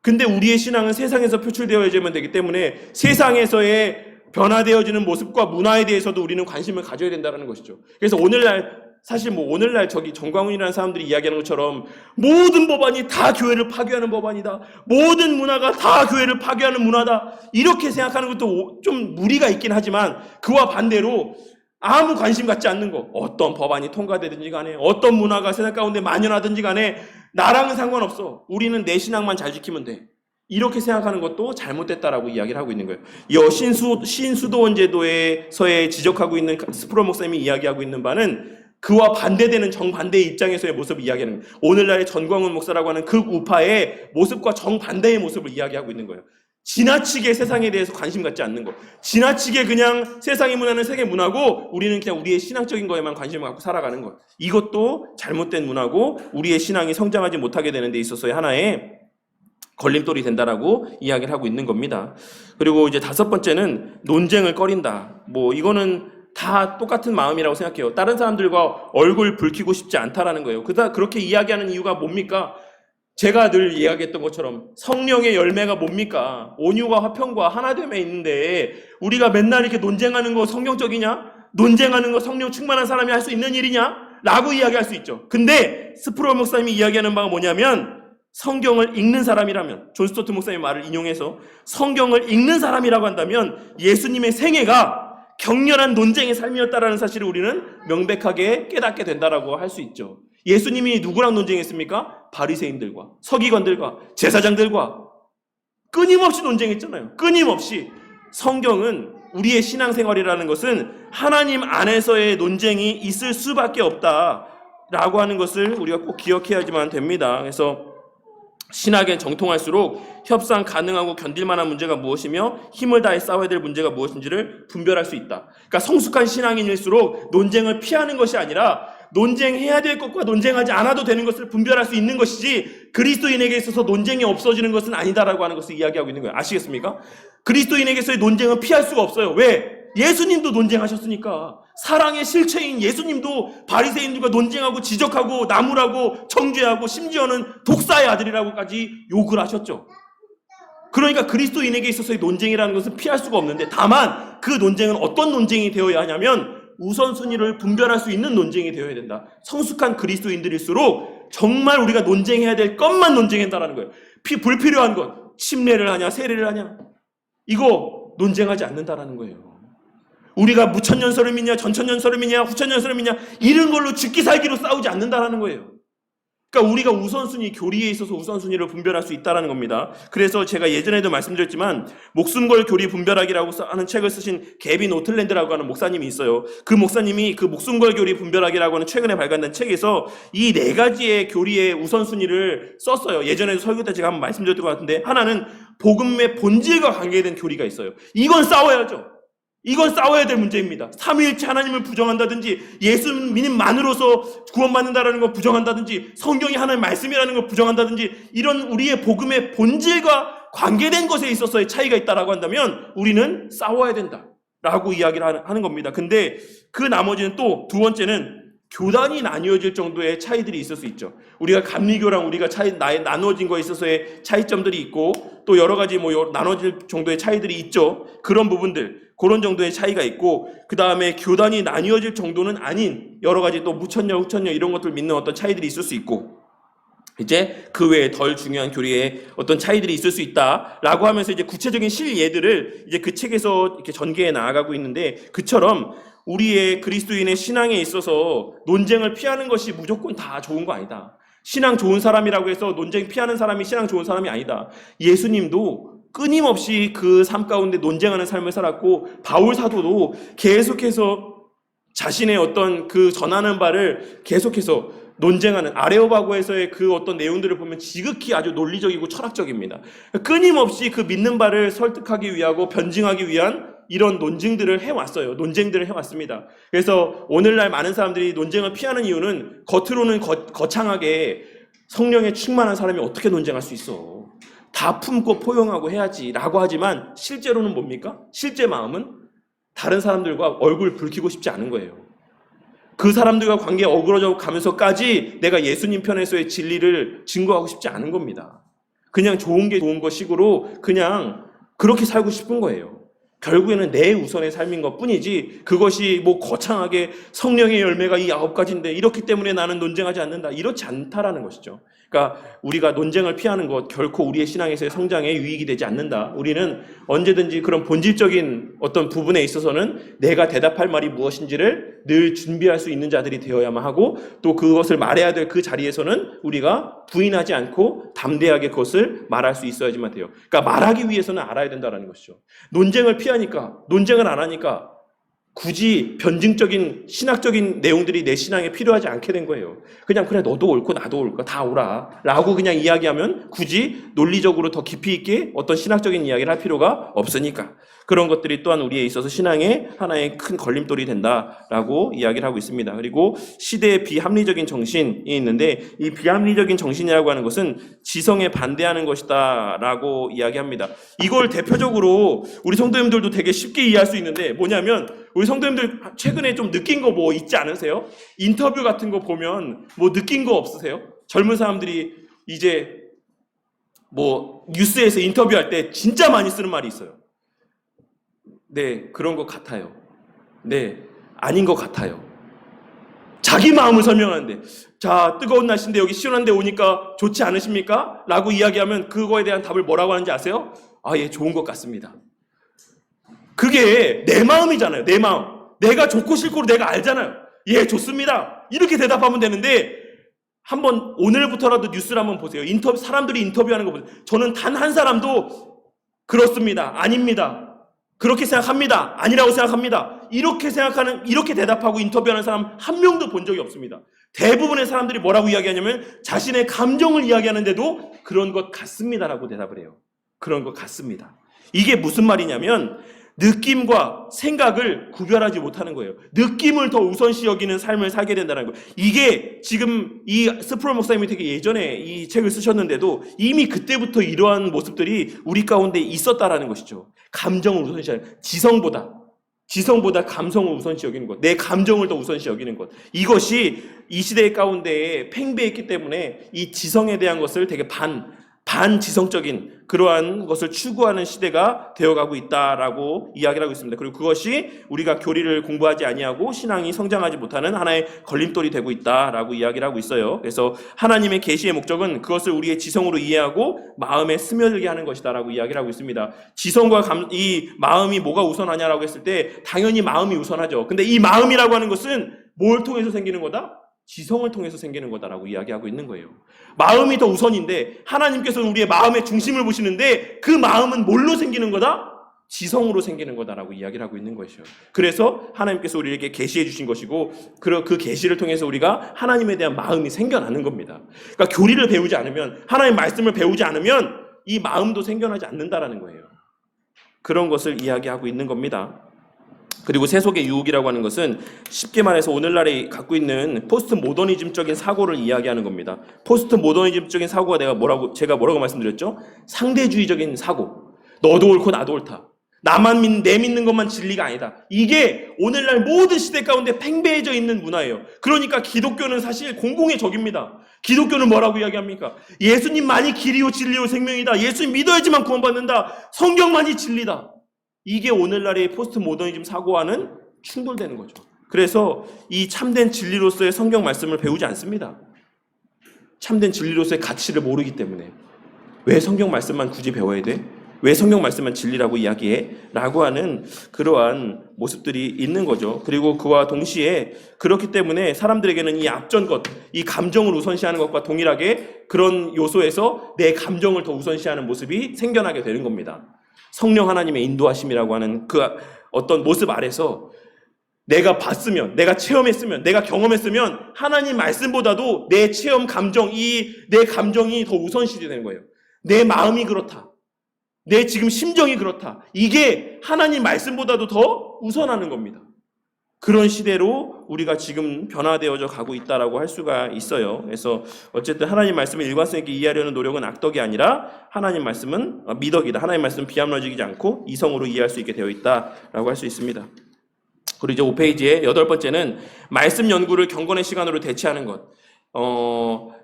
근데 우리의 신앙은 세상에서 표출되어야지만 되기 때문에 세상에서의 변화되어지는 모습과 문화에 대해서도 우리는 관심을 가져야 된다는 것이죠. 그래서 오늘날 저기 정광훈이라는 사람들이 이야기하는 것처럼 모든 법안이 다 교회를 파괴하는 법안이다. 모든 문화가 다 교회를 파괴하는 문화다. 이렇게 생각하는 것도 좀 무리가 있긴 하지만 그와 반대로 아무 관심 갖지 않는 거, 어떤 법안이 통과되든지 간에 어떤 문화가 세상 가운데 만연하든지 간에 나랑은 상관없어. 우리는 내 신앙만 잘 지키면 돼. 이렇게 생각하는 것도 잘못됐다라고 이야기를 하고 있는 거예요. 신수도원 제도에서의 지적하고 있는 스프롤 목사님이 이야기하고 있는 바는 그와 반대되는 정반대의 입장에서의 모습을 이야기하는 거예요. 오늘날의 전광훈 목사라고 하는 극우파의 모습과 정반대의 모습을 이야기하고 있는 거예요. 지나치게 세상에 대해서 관심 갖지 않는 것. 지나치게 그냥 세상의 문화는 세계 문화고 우리는 그냥 우리의 신앙적인 거에만 관심을 갖고 살아가는 것. 이것도 잘못된 문화고 우리의 신앙이 성장하지 못하게 되는 데 있어서의 하나의 걸림돌이 된다라고 이야기를 하고 있는 겁니다. 그리고 이제 다섯 번째는 논쟁을 꺼린다. 이거는 다 똑같은 마음이라고 생각해요. 다른 사람들과 얼굴 붉히고 싶지 않다라는 거예요. 그렇게 이야기하는 이유가 뭡니까? 제가 늘 이야기했던 것처럼 성령의 열매가 뭡니까? 온유와 화평과 하나됨에 있는데 우리가 맨날 이렇게 논쟁하는 거 성경적이냐? 논쟁하는 거 성령 충만한 사람이 할 수 있는 일이냐? 라고 이야기할 수 있죠. 근데 스프롤 목사님이 이야기하는 바가 뭐냐면 성경을 읽는 사람이라면, 존 스토트 목사님의 말을 인용해서 성경을 읽는 사람이라고 한다면 예수님의 생애가 격렬한 논쟁의 삶이었다라는 사실을 우리는 명백하게 깨닫게 된다라고 할 수 있죠. 예수님이 누구랑 논쟁했습니까? 바리새인들과 서기관들과 제사장들과 끊임없이 논쟁했잖아요. 끊임없이. 성경은 우리의 신앙생활이라는 것은 하나님 안에서의 논쟁이 있을 수밖에 없다라고 하는 것을 우리가 꼭 기억해야지만 됩니다. 그래서 신학에 정통할수록 협상 가능하고 견딜 만한 문제가 무엇이며 힘을 다해 싸워야 될 문제가 무엇인지를 분별할 수 있다. 그러니까 성숙한 신앙인일수록 논쟁을 피하는 것이 아니라 논쟁해야 될 것과 논쟁하지 않아도 되는 것을 분별할 수 있는 것이지 그리스도인에게 있어서 논쟁이 없어지는 것은 아니다라고 하는 것을 이야기하고 있는 거예요. 아시겠습니까? 그리스도인에게서의 논쟁은 피할 수가 없어요. 왜? 예수님도 논쟁하셨으니까. 사랑의 실체인 예수님도 바리새인들과 논쟁하고 지적하고 나무라고 정죄하고 심지어는 독사의 아들이라고까지 욕을 하셨죠. 그러니까 그리스도인에게 있어서의 논쟁이라는 것은 피할 수가 없는데 다만 그 논쟁은 어떤 논쟁이 되어야 하냐면 우선순위를 분별할 수 있는 논쟁이 되어야 된다. 성숙한 그리스도인들일수록 정말 우리가 논쟁해야 될 것만 논쟁한다는 거예요. 불필요한 것, 침례를 하냐 세례를 하냐 이거 논쟁하지 않는다라는 거예요. 우리가 무천년설을 믿냐 전천년설을 믿냐 후천년설을 믿냐 이런 걸로 죽기 살기로 싸우지 않는다라는 거예요. 그러니까 우리가 우선순위, 교리에 있어서 우선순위를 분별할 수 있다는 겁니다. 그래서 제가 예전에도 말씀드렸지만 목숨 걸 교리 분별하기라고 하는 책을 쓰신 개빈 오틀랜드라고 하는 목사님이 있어요. 그 목사님이 그 목숨 걸 교리 분별하기라고 하는 최근에 발간된 책에서 이 네 가지의 교리의 우선순위를 썼어요. 예전에도 설교 때 제가 한번 말씀드렸던 것 같은데 하나는 복음의 본질과 관계된 교리가 있어요. 이건 싸워야죠. 이건 싸워야 될 문제입니다. 삼위일체 하나님을 부정한다든지 예수 믿음만으로서 구원받는다라는 걸 부정한다든지 성경이 하나님의 말씀이라는 걸 부정한다든지 이런 우리의 복음의 본질과 관계된 것에 있어서의 차이가 있다라고 한다면 우리는 싸워야 된다라고 이야기를 하는 겁니다. 근데 그 나머지는 또 두 번째는 교단이 나뉘어질 정도의 차이들이 있을 수 있죠. 우리가 감리교랑 우리가 나누어진 거에 있어서의 차이점들이 있고 또 여러 가지 나눠질 정도의 차이들이 있죠. 그런 부분들, 그런 정도의 차이가 있고 그 다음에 교단이 나뉘어질 정도는 아닌 여러 가지 또 무천년, 후천년 이런 것들 믿는 어떤 차이들이 있을 수 있고 이제 그 외에 덜 중요한 교리에 어떤 차이들이 있을 수 있다라고 하면서 이제 구체적인 실예들을 이제 그 책에서 이렇게 전개해 나아가고 있는데 그처럼 우리의 그리스도인의 신앙에 있어서 논쟁을 피하는 것이 무조건 다 좋은 거 아니다. 신앙 좋은 사람이라고 해서 논쟁 피하는 사람이 신앙 좋은 사람이 아니다. 예수님도 끊임없이 그 삶 가운데 논쟁하는 삶을 살았고 바울 사도도 계속해서 자신의 어떤 그 전하는 바를 계속해서 논쟁하는 아레오바고에서의 그 어떤 내용들을 보면 지극히 아주 논리적이고 철학적입니다. 끊임없이 그 믿는 바를 설득하기 위하고 변증하기 위한 이런 논쟁들을 해왔어요. 논쟁들을 해왔습니다. 그래서 오늘날 많은 사람들이 논쟁을 피하는 이유는 겉으로는 거창하게 성령에 충만한 사람이 어떻게 논쟁할 수 있어. 다 품고 포용하고 해야지 라고 하지만 실제로는 뭡니까? 실제 마음은 다른 사람들과 얼굴 붉히고 싶지 않은 거예요. 그 사람들과 관계 어그러져 가면서까지 내가 예수님 편에서의 진리를 증거하고 싶지 않은 겁니다. 그냥 좋은 게 좋은 것식으로 그냥 그렇게 살고 싶은 거예요. 결국에는 내 우선의 삶인 것 뿐이지 그것이 거창하게 성령의 열매가 이 9가지인데 이렇기 때문에 나는 논쟁하지 않는다 이렇지 않다라는 것이죠. 그러니까 우리가 논쟁을 피하는 것 결코 우리의 신앙에서의 성장에 유익이 되지 않는다. 우리는 언제든지 그런 본질적인 어떤 부분에 있어서는 내가 대답할 말이 무엇인지를 늘 준비할 수 있는 자들이 되어야만 하고, 또 그것을 말해야 될 그 자리에서는 우리가 부인하지 않고 담대하게 그것을 말할 수 있어야지만 돼요. 그러니까 말하기 위해서는 알아야 된다는 것이죠. 논쟁을 피하니까, 논쟁을 안 하니까 굳이 변증적인 신학적인 내용들이 내 신앙에 필요하지 않게 된 거예요. 그냥 그래 너도 옳고 나도 옳고 다 옳아 라고 그냥 이야기하면 굳이 논리적으로 더 깊이 있게 어떤 신학적인 이야기를 할 필요가 없으니까, 그런 것들이 또한 우리에 있어서 신앙의 하나의 큰 걸림돌이 된다라고 이야기를 하고 있습니다. 그리고 시대의 비합리적인 정신이 있는데, 이 비합리적인 정신이라고 하는 것은 지성에 반대하는 것이다 라고 이야기합니다. 이걸 대표적으로 우리 성도님들도 되게 쉽게 이해할 수 있는데, 뭐냐면 우리 성도님들 최근에 좀 느낀 거 뭐 있지 않으세요? 인터뷰 같은 거 보면 뭐 느낀 거 없으세요? 젊은 사람들이 이제 뭐 뉴스에서 인터뷰할 때 진짜 많이 쓰는 말이 있어요. 네, 그런 것 같아요. 네, 아닌 것 같아요. 자기 마음을 설명하는데, 자, 뜨거운 날씨인데 여기 시원한 데 오니까 좋지 않으십니까? 라고 이야기하면 그거에 대한 답을 뭐라고 하는지 아세요? 아, 예, 좋은 것 같습니다. 그게 내 마음이잖아요. 내 마음. 내가 좋고 싫고를 내가 알잖아요. 예, 좋습니다. 이렇게 대답하면 되는데, 한번 오늘부터라도 뉴스를 한번 보세요. 사람들이 인터뷰하는 거 보세요. 저는 단 한 사람도 그렇습니다, 아닙니다, 그렇게 생각합니다, 아니라고 생각합니다, 이렇게 대답하고 인터뷰하는 사람 한 명도 본 적이 없습니다. 대부분의 사람들이 뭐라고 이야기하냐면 자신의 감정을 이야기하는데도 그런 것 같습니다라고 대답을 해요. 그런 것 같습니다. 이게 무슨 말이냐면 느낌과 생각을 구별하지 못하는 거예요. 느낌을 더 우선시 여기는 삶을 살게 된다는 거예요. 이게 지금 이 스프롤 목사님이 되게 예전에 이 책을 쓰셨는데도 이미 그때부터 이러한 모습들이 우리 가운데 있었다라는 것이죠. 감정을 우선시하는, 지성보다 감성을 우선시 여기는 것, 내 감정을 더 우선시 여기는 것, 이것이 이 시대 가운데에 팽배했기 때문에 이 지성에 대한 것을 되게 반지성적인 그러한 것을 추구하는 시대가 되어가고 있다라고 이야기를 하고 있습니다. 그리고 그것이 우리가 교리를 공부하지 아니하고 신앙이 성장하지 못하는 하나의 걸림돌이 되고 있다라고 이야기를 하고 있어요. 그래서 하나님의 계시의 목적은 그것을 우리의 지성으로 이해하고 마음에 스며들게 하는 것이다라고 이야기를 하고 있습니다. 지성과 이 마음이 뭐가 우선하냐라고 했을 때 당연히 마음이 우선하죠. 근데 이 마음이라고 하는 것은 뭘 통해서 생기는 거다? 지성을 통해서 생기는 거다라고 이야기하고 있는 거예요. 마음이 더 우선인데 하나님께서는 우리의 마음의 중심을 보시는데 그 마음은 뭘로 생기는 거다? 지성으로 생기는 거다라고 이야기를 하고 있는 것이죠. 그래서 하나님께서 우리에게 계시해 주신 것이고 그 계시를 통해서 우리가 하나님에 대한 마음이 생겨나는 겁니다. 그러니까 교리를 배우지 않으면, 하나님의 말씀을 배우지 않으면 이 마음도 생겨나지 않는다라는 거예요. 그런 것을 이야기하고 있는 겁니다. 그리고 세속의 유혹이라고 하는 것은 쉽게 말해서 오늘날에 갖고 있는 포스트 모더니즘적인 사고를 이야기하는 겁니다. 포스트 모더니즘적인 사고가 제가 뭐라고 말씀드렸죠? 상대주의적인 사고. 너도 옳고 나도 옳다. 내 믿는 것만 진리가 아니다. 이게 오늘날 모든 시대 가운데 팽배해져 있는 문화예요. 그러니까 기독교는 사실 공공의 적입니다. 기독교는 뭐라고 이야기합니까? 예수님만이 길이요 진리요 생명이다. 예수님 믿어야지만 구원받는다. 성경만이 진리다. 이게 오늘날의 포스트 모더니즘 사고와는 충돌되는 거죠. 그래서 이 참된 진리로서의 성경 말씀을 배우지 않습니다. 참된 진리로서의 가치를 모르기 때문에. 왜 성경 말씀만 굳이 배워야 돼? 왜 성경 말씀만 진리라고 이야기해? 라고 하는 그러한 모습들이 있는 거죠. 그리고 그와 동시에 그렇기 때문에 사람들에게는 이 앞전 것, 이 감정을 우선시하는 것과 동일하게 그런 요소에서 내 감정을 더 우선시하는 모습이 생겨나게 되는 겁니다. 성령 하나님의 인도하심이라고 하는 그 어떤 모습 아래서 내가 봤으면, 내가 체험했으면, 내가 경험했으면 하나님 말씀보다도 내 체험 감정, 내 감정이 더 우선시 되는 거예요. 내 마음이 그렇다. 내 지금 심정이 그렇다. 이게 하나님 말씀보다도 더 우선하는 겁니다. 그런 시대로 우리가 지금 변화되어져 가고 있다라고 할 수가 있어요. 그래서 어쨌든 하나님 말씀을 일관성 있게 이해하려는 노력은 악덕이 아니라 하나님 말씀은 미덕이다. 하나님 말씀은 비합리적이지 않고 이성으로 이해할 수 있게 되어 있다라고 할 수 있습니다. 그리고 이제 5페이지에 8번째는 말씀 연구를 경건의 시간으로 대체하는 것.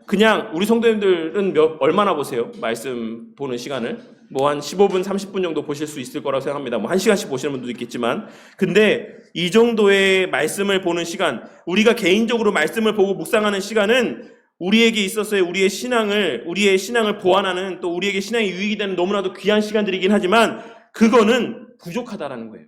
그냥 우리 성도님들은 얼마나 보세요? 말씀 보는 시간을? 뭐 한 15분, 30분 정도 보실 수 있을 거라고 생각합니다. 뭐 1시간씩 보시는 분도 있겠지만. 근데 이 정도의 말씀을 보는 시간, 우리가 개인적으로 말씀을 보고 묵상하는 시간은 우리에게 있어서의 우리의 신앙을 보완하는, 또 우리에게 신앙이 유익이 되는 너무나도 귀한 시간들이긴 하지만 그거는 부족하다라는 거예요.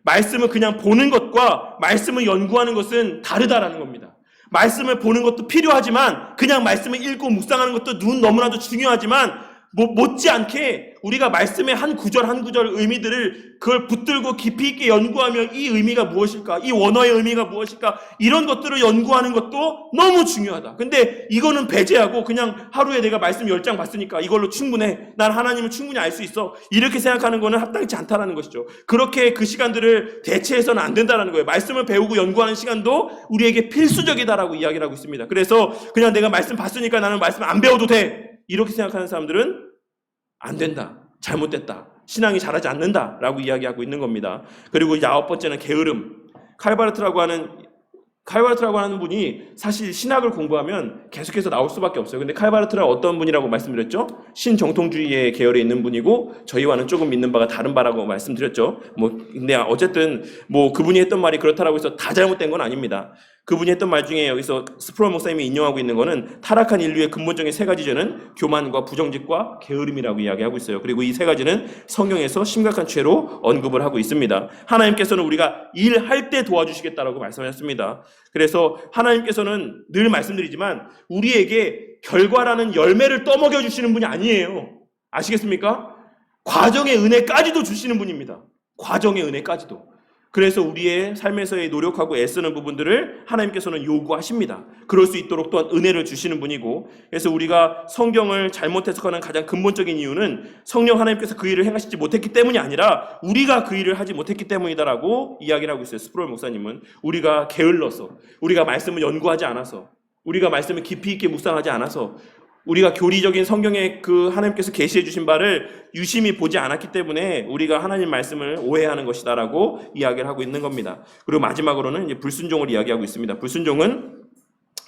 말씀을 그냥 보는 것과 말씀을 연구하는 것은 다르다라는 겁니다. 말씀을 보는 것도 필요하지만, 그냥 말씀을 읽고 묵상하는 것도 너무나도 중요하지만, 못지않게 우리가 말씀의 한 구절 한 구절 의미들을 그걸 붙들고 깊이 있게 연구하며 이 의미가 무엇일까, 이 원어의 의미가 무엇일까, 이런 것들을 연구하는 것도 너무 중요하다. 근데 이거는 배제하고 그냥 하루에 내가 말씀 10장 봤으니까 이걸로 충분해, 난 하나님을 충분히 알 수 있어, 이렇게 생각하는 거는 합당치 않다라는 것이죠. 그렇게 그 시간들을 대체해서는 안 된다라는 거예요. 말씀을 배우고 연구하는 시간도 우리에게 필수적이다라고 이야기를 하고 있습니다. 그래서 그냥 내가 말씀 봤으니까 나는 말씀 안 배워도 돼, 이렇게 생각하는 사람들은 안 된다, 잘못됐다, 신앙이 자라지 않는다라고 이야기하고 있는 겁니다. 그리고 이제 9번째는 게으름. 칼바르트라고 하는 분이 사실 신학을 공부하면 계속해서 나올 수밖에 없어요. 근데 칼바르트가 어떤 분이라고 말씀드렸죠? 신정통주의의 계열에 있는 분이고 저희와는 조금 믿는 바가 다른 바라고 말씀드렸죠. 근데 어쨌든 그분이 했던 말이 그렇다라고 해서 다 잘못된 건 아닙니다. 그분이 했던 말 중에 여기서 스프롤 목사님이 인용하고 있는 거는 타락한 인류의 근본적인 세 가지 죄는 교만과 부정직과 게으름이라고 이야기하고 있어요. 그리고 이 세 가지는 성경에서 심각한 죄로 언급을 하고 있습니다. 하나님께서는 우리가 일할 때 도와주시겠다라고 말씀하셨습니다. 그래서 하나님께서는 늘 말씀드리지만 우리에게 결과라는 열매를 떠먹여 주시는 분이 아니에요. 아시겠습니까? 과정의 은혜까지도 주시는 분입니다. 과정의 은혜까지도. 그래서 우리의 삶에서의 노력하고 애쓰는 부분들을 하나님께서는 요구하십니다. 그럴 수 있도록 또한 은혜를 주시는 분이고, 그래서 우리가 성경을 잘못 해석하는 가장 근본적인 이유는 성령 하나님께서 그 일을 행하시지 못했기 때문이 아니라 우리가 그 일을 하지 못했기 때문이다라고 이야기를 하고 있어요. 스프롤 목사님은 우리가 게을러서, 우리가 말씀을 연구하지 않아서, 우리가 말씀을 깊이 있게 묵상하지 않아서, 우리가 교리적인 성경에 그 하나님께서 계시해 주신 바를 유심히 보지 않았기 때문에 우리가 하나님 말씀을 오해하는 것이다라고 이야기를 하고 있는 겁니다. 그리고 마지막으로는 이제 불순종을 이야기하고 있습니다. 불순종은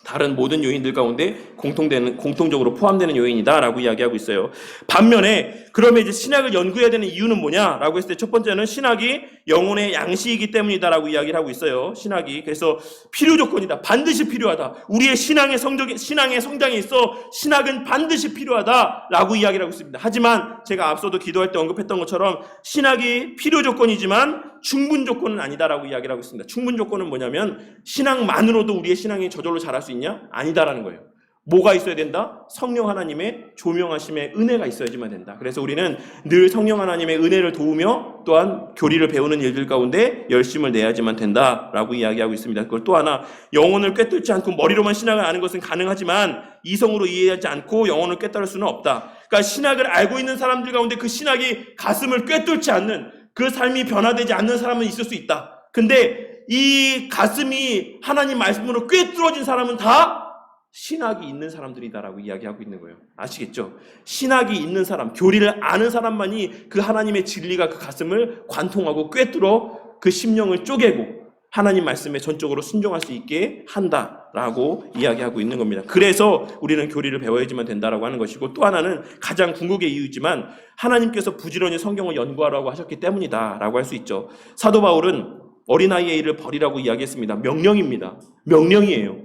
다른 모든 요인들 가운데 공통적으로 포함되는 요인이다라고 이야기하고 있어요. 반면에 그러면 이제 신학을 연구해야 되는 이유는 뭐냐라고 했을 때 첫 번째는 신학이 영혼의 양식이기 때문이다라고 이야기를 하고 있어요. 신학이. 그래서 필요 조건이다. 반드시 필요하다. 우리의 신앙의 성장에 있어 신학은 반드시 필요하다라고 이야기를 하고 있습니다. 하지만 제가 앞서도 기도할 때 언급했던 것처럼 신학이 필요 조건이지만 충분 조건은 아니다라고 이야기를 하고 있습니다. 충분 조건은 뭐냐면 신학만으로도 우리의 신앙이 저절로 자랄 수 있냐? 아니다라는 거예요. 뭐가 있어야 된다? 성령 하나님의 조명하심의 은혜가 있어야지만 된다. 그래서 우리는 늘 성령 하나님의 은혜를 도우며 또한 교리를 배우는 일들 가운데 열심을 내야지만 된다라고 이야기하고 있습니다. 그걸 또 하나, 영혼을 꿰뚫지 않고 머리로만 신학을 아는 것은 가능하지만 이성으로 이해하지 않고 영혼을 꿰뚫을 수는 없다. 그러니까 신학을 알고 있는 사람들 가운데 그 신학이 가슴을 꿰뚫지 않는, 그 삶이 변화되지 않는 사람은 있을 수 있다. 근데 이 가슴이 하나님 말씀으로 꿰뚫어진 사람은 다 신학이 있는 사람들이다라고 이야기하고 있는 거예요. 아시겠죠? 신학이 있는 사람, 교리를 아는 사람만이 그 하나님의 진리가 그 가슴을 관통하고 꿰뚫어 그 심령을 쪼개고 하나님 말씀에 전적으로 순종할 수 있게 한다라고 이야기하고 있는 겁니다. 그래서 우리는 교리를 배워야지만 된다라고 하는 것이고, 또 하나는 가장 궁극의 이유지만 하나님께서 부지런히 성경을 연구하라고 하셨기 때문이다라고 할 수 있죠. 사도 바울은 어린아이의 일을 버리라고 이야기했습니다. 명령입니다. 명령이에요.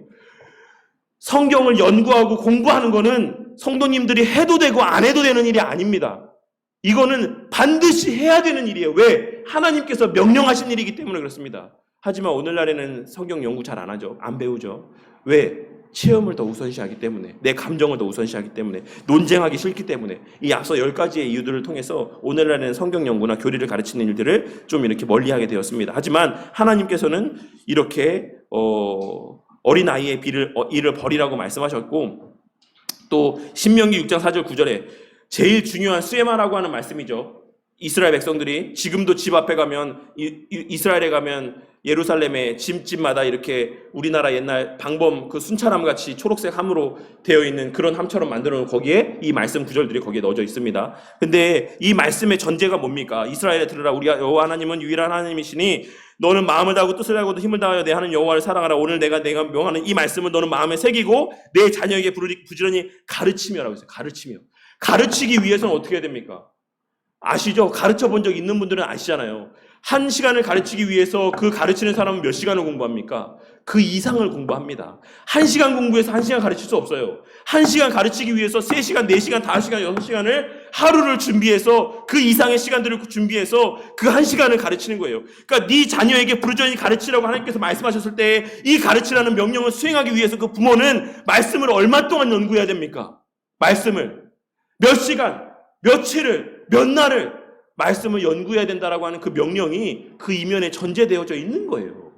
성경을 연구하고 공부하는 거는 성도님들이 해도 되고 안 해도 되는 일이 아닙니다. 이거는 반드시 해야 되는 일이에요. 왜? 하나님께서 명령하신 일이기 때문에 그렇습니다. 하지만 오늘날에는 성경 연구 잘 안 하죠. 안 배우죠. 왜? 체험을 더 우선시하기 때문에, 내 감정을 더 우선시하기 때문에, 논쟁하기 싫기 때문에, 이 앞서 10가지의 이유들을 통해서 오늘날에는 성경 연구나 교리를 가르치는 일들을 좀 이렇게 멀리하게 되었습니다. 하지만 하나님께서는 이렇게 어린아이의 일을 버리라고 말씀하셨고, 또 신명기 6장 4절 9절에 제일 중요한 쇠마라고 하는 말씀이죠. 이스라엘 백성들이 지금도 집 앞에 가면, 이스라엘에 가면 예루살렘의 집마다 이렇게 우리나라 옛날 방범 그 순찰함 같이 초록색 함으로 되어 있는 그런 함처럼 만들어 놓은 거기에 이 말씀 구절들이 거기에 넣어져 있습니다. 근데 이 말씀의 전제가 뭡니까? 이스라엘에 들으라, 우리 여호와 하나님은 유일한 하나님이시니 너는 마음을 다하고 뜻을 다하고 힘을 다하여 내 하나님 여호와를 사랑하라. 오늘 내가 명하는 이 말씀을 너는 마음에 새기고 내 자녀에게 부지런히 가르치며라고 했어요. 가르치기 위해서는 어떻게 해야 됩니까? 아시죠? 가르쳐 본 적 있는 분들은 아시잖아요. 한 시간을 가르치기 위해서 그 가르치는 사람은 몇 시간을 공부합니까? 그 이상을 공부합니다. 한 시간 공부해서 한 시간 가르칠 수 없어요. 한 시간 가르치기 위해서 3시간, 4시간, 5시간, 6시간을 하루를 준비해서 그 이상의 시간들을 준비해서 그 한 시간을 가르치는 거예요. 그러니까 네 자녀에게 부르짖어 가르치라고 하나님께서 말씀하셨을 때 이 가르치라는 명령을 수행하기 위해서 그 부모는 말씀을 얼마 동안 연구해야 됩니까? 말씀을 몇 시간, 며칠을, 몇 날을 말씀을 연구해야 된다라고 하는 그 명령이 그 이면에 전제되어져 있는 거예요.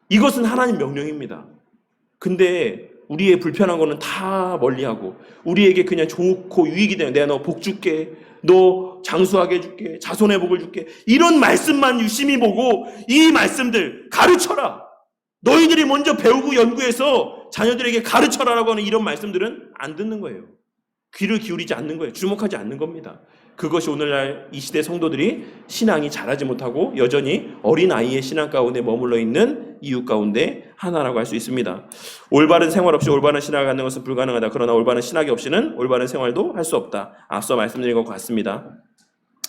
이것은 하나님 명령입니다. 근데 우리의 불편한 거는 다 멀리하고 우리에게 그냥 좋고 유익이 되는 내가 너 복 줄게, 너 장수하게 해줄게, 자손의 복을 줄게, 이런 말씀만 유심히 보고 이 말씀들 가르쳐라, 너희들이 먼저 배우고 연구해서 자녀들에게 가르쳐라라고 하는 이런 말씀들은 안 듣는 거예요. 귀를 기울이지 않는 거예요. 주목하지 않는 겁니다. 그것이 오늘날 이 시대 성도들이 신앙이 자라지 못하고 여전히 어린아이의 신앙 가운데 머물러 있는 이유 가운데 하나라고 할 수 있습니다. 올바른 생활 없이 올바른 신학을 갖는 것은 불가능하다. 그러나 올바른 신학이 없이는 올바른 생활도 할 수 없다. 앞서 말씀드린 것 같습니다.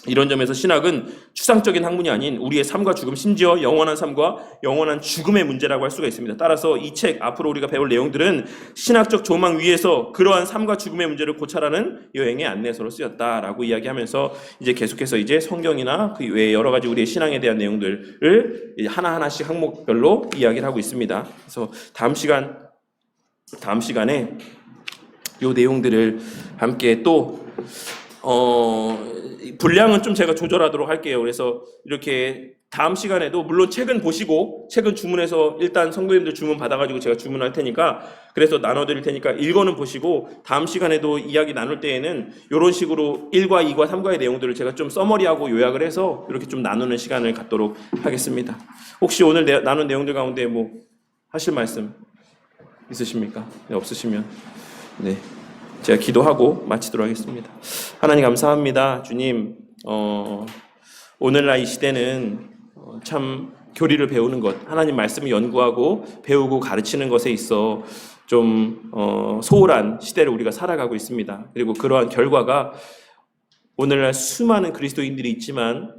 이런 점에서 신학은 추상적인 학문이 아닌 우리의 삶과 죽음, 심지어 영원한 삶과 영원한 죽음의 문제라고 할 수가 있습니다. 따라서 이 책 앞으로 우리가 배울 내용들은 신학적 조망 위에서 그러한 삶과 죽음의 문제를 고찰하는 여행의 안내서로 쓰였다라고 이야기하면서 이제 계속해서 이제 성경이나 그 외에 여러 가지 우리의 신앙에 대한 내용들을 하나하나씩 항목별로 이야기를 하고 있습니다. 그래서 다음 시간에 이 내용들을 함께 또 분량은 좀 제가 조절하도록 할게요. 그래서 이렇게 다음 시간에도 물론 책은 보시고 책은 주문해서 일단 성도님들 주문 받아가지고 제가 주문할 테니까 그래서 나눠드릴 테니까 1권은 보시고 다음 시간에도 이야기 나눌 때에는 이런 식으로 1과 2과 3과의 내용들을 제가 좀 서머리하고 요약을 해서 이렇게 좀 나누는 시간을 갖도록 하겠습니다. 혹시 오늘 나눈 내용들 가운데 뭐 하실 말씀 있으십니까? 네, 없으시면 네. 제가 기도하고 마치도록 하겠습니다. 하나님 감사합니다. 주님, 오늘날 이 시대는 참 교리를 배우는 것, 하나님 말씀을 연구하고 배우고 가르치는 것에 있어 좀 소홀한 시대를 우리가 살아가고 있습니다. 그리고 그러한 결과가 오늘날 수많은 그리스도인들이 있지만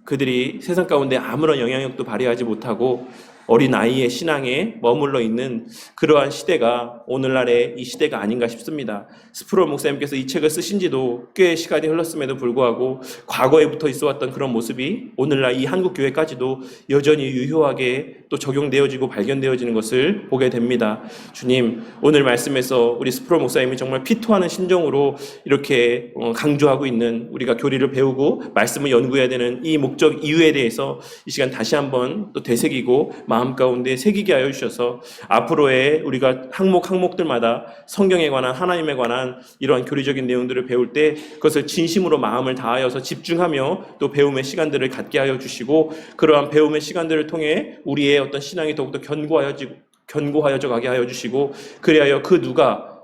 그들이 세상 가운데 아무런 영향력도 발휘하지 못하고 어린 아이의 신앙에 머물러 있는 그러한 시대가 오늘날의 이 시대가 아닌가 싶습니다. 스프롤 목사님께서 이 책을 쓰신 지도 꽤 시간이 흘렀음에도 불구하고 과거에 붙어 있어 왔던 그런 모습이 오늘날 이 한국 교회까지도 여전히 유효하게 또 적용되어지고 발견되어지는 것을 보게 됩니다. 주님, 오늘 말씀에서 우리 스프롤 목사님이 정말 피토하는 심정으로 이렇게 강조하고 있는 우리가 교리를 배우고 말씀을 연구해야 되는 이 목적 이유에 대해서 이 시간 다시 한번 또 되새기고 마음 가운데 새기게 하여 주셔서 앞으로의 우리가 항목들마다 성경에 관한 하나님에 관한 이러한 교리적인 내용들을 배울 때 그것을 진심으로 마음을 다하여서 집중하며 또 배움의 시간들을 갖게 하여 주시고 그러한 배움의 시간들을 통해 우리의 어떤 신앙이 더욱더 견고하여져 가게 하여 주시고 그리하여 그 누가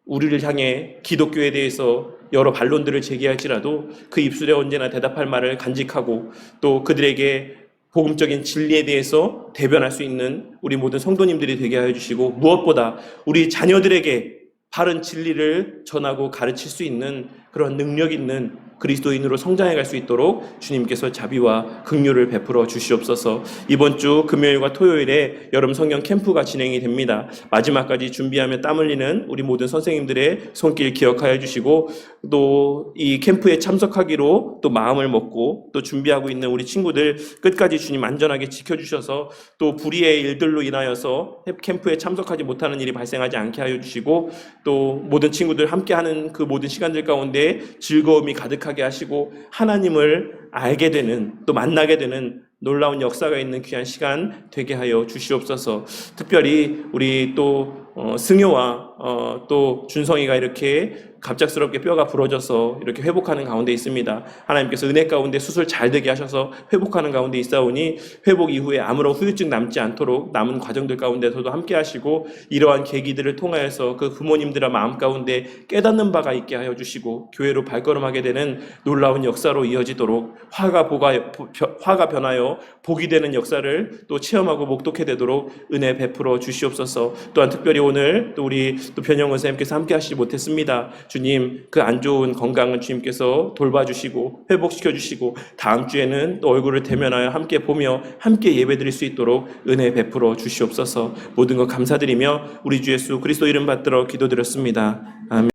우리를 향해 기독교에 대해서 여러 반론들을 제기할지라도 그 입술에 언제나 대답할 말을 간직하고 또 그들에게 복음적인 진리에 대해서 대변할 수 있는 우리 모든 성도님들이 되게 하여 주시고 무엇보다 우리 자녀들에게 바른 진리를 전하고 가르칠 수 있는 그런 능력 있는 그리스도인으로 성장해 갈 수 있도록 주님께서 자비와 긍휼을 베풀어 주시옵소서. 이번 주 금요일과 토요일에 여름 성경 캠프가 진행이 됩니다. 마지막까지 준비하며 땀 흘리는 우리 모든 선생님들의 손길 기억하여 주시고 또 이 캠프에 참석하기로 또 마음을 먹고 또 준비하고 있는 우리 친구들 끝까지 주님 안전하게 지켜주셔서 또 불의의 일들로 인하여서 캠프에 참석하지 못하는 일이 발생하지 않게 하여 주시고 또 모든 친구들 함께하는 그 모든 시간들 가운데 즐거움이 가득하게 하시고 하나님을 알게 되는 또 만나게 되는 놀라운 역사가 있는 귀한 시간 되게 하여 주시옵소서. 특별히 우리 또 승효와 또 준성이가 이렇게 갑작스럽게 뼈가 부러져서 이렇게 회복하는 가운데 있습니다. 하나님께서 은혜 가운데 수술 잘 되게 하셔서 회복하는 가운데 있사오니 회복 이후에 아무런 후유증 남지 않도록 남은 과정들 가운데서도 함께 하시고 이러한 계기들을 통하여서 그 부모님들의 마음 가운데 깨닫는 바가 있게 하여 주시고 교회로 발걸음하게 되는 놀라운 역사로 이어지도록 화가 변하여 복이 되는 역사를 또 체험하고 목독해 되도록 은혜 베풀어 주시옵소서. 또한 특별히 오늘 또 우리 또 변영원 선생님께서 함께 하시지 못했습니다. 주님, 그 안 좋은 건강은 주님께서 돌봐주시고 회복시켜 주시고 다음 주에는 또 얼굴을 대면하여 함께 보며 함께 예배드릴 수 있도록 은혜 베풀어 주시옵소서. 모든 것 감사드리며 우리 주 예수 그리스도 이름 받들어 기도드렸습니다. 아멘.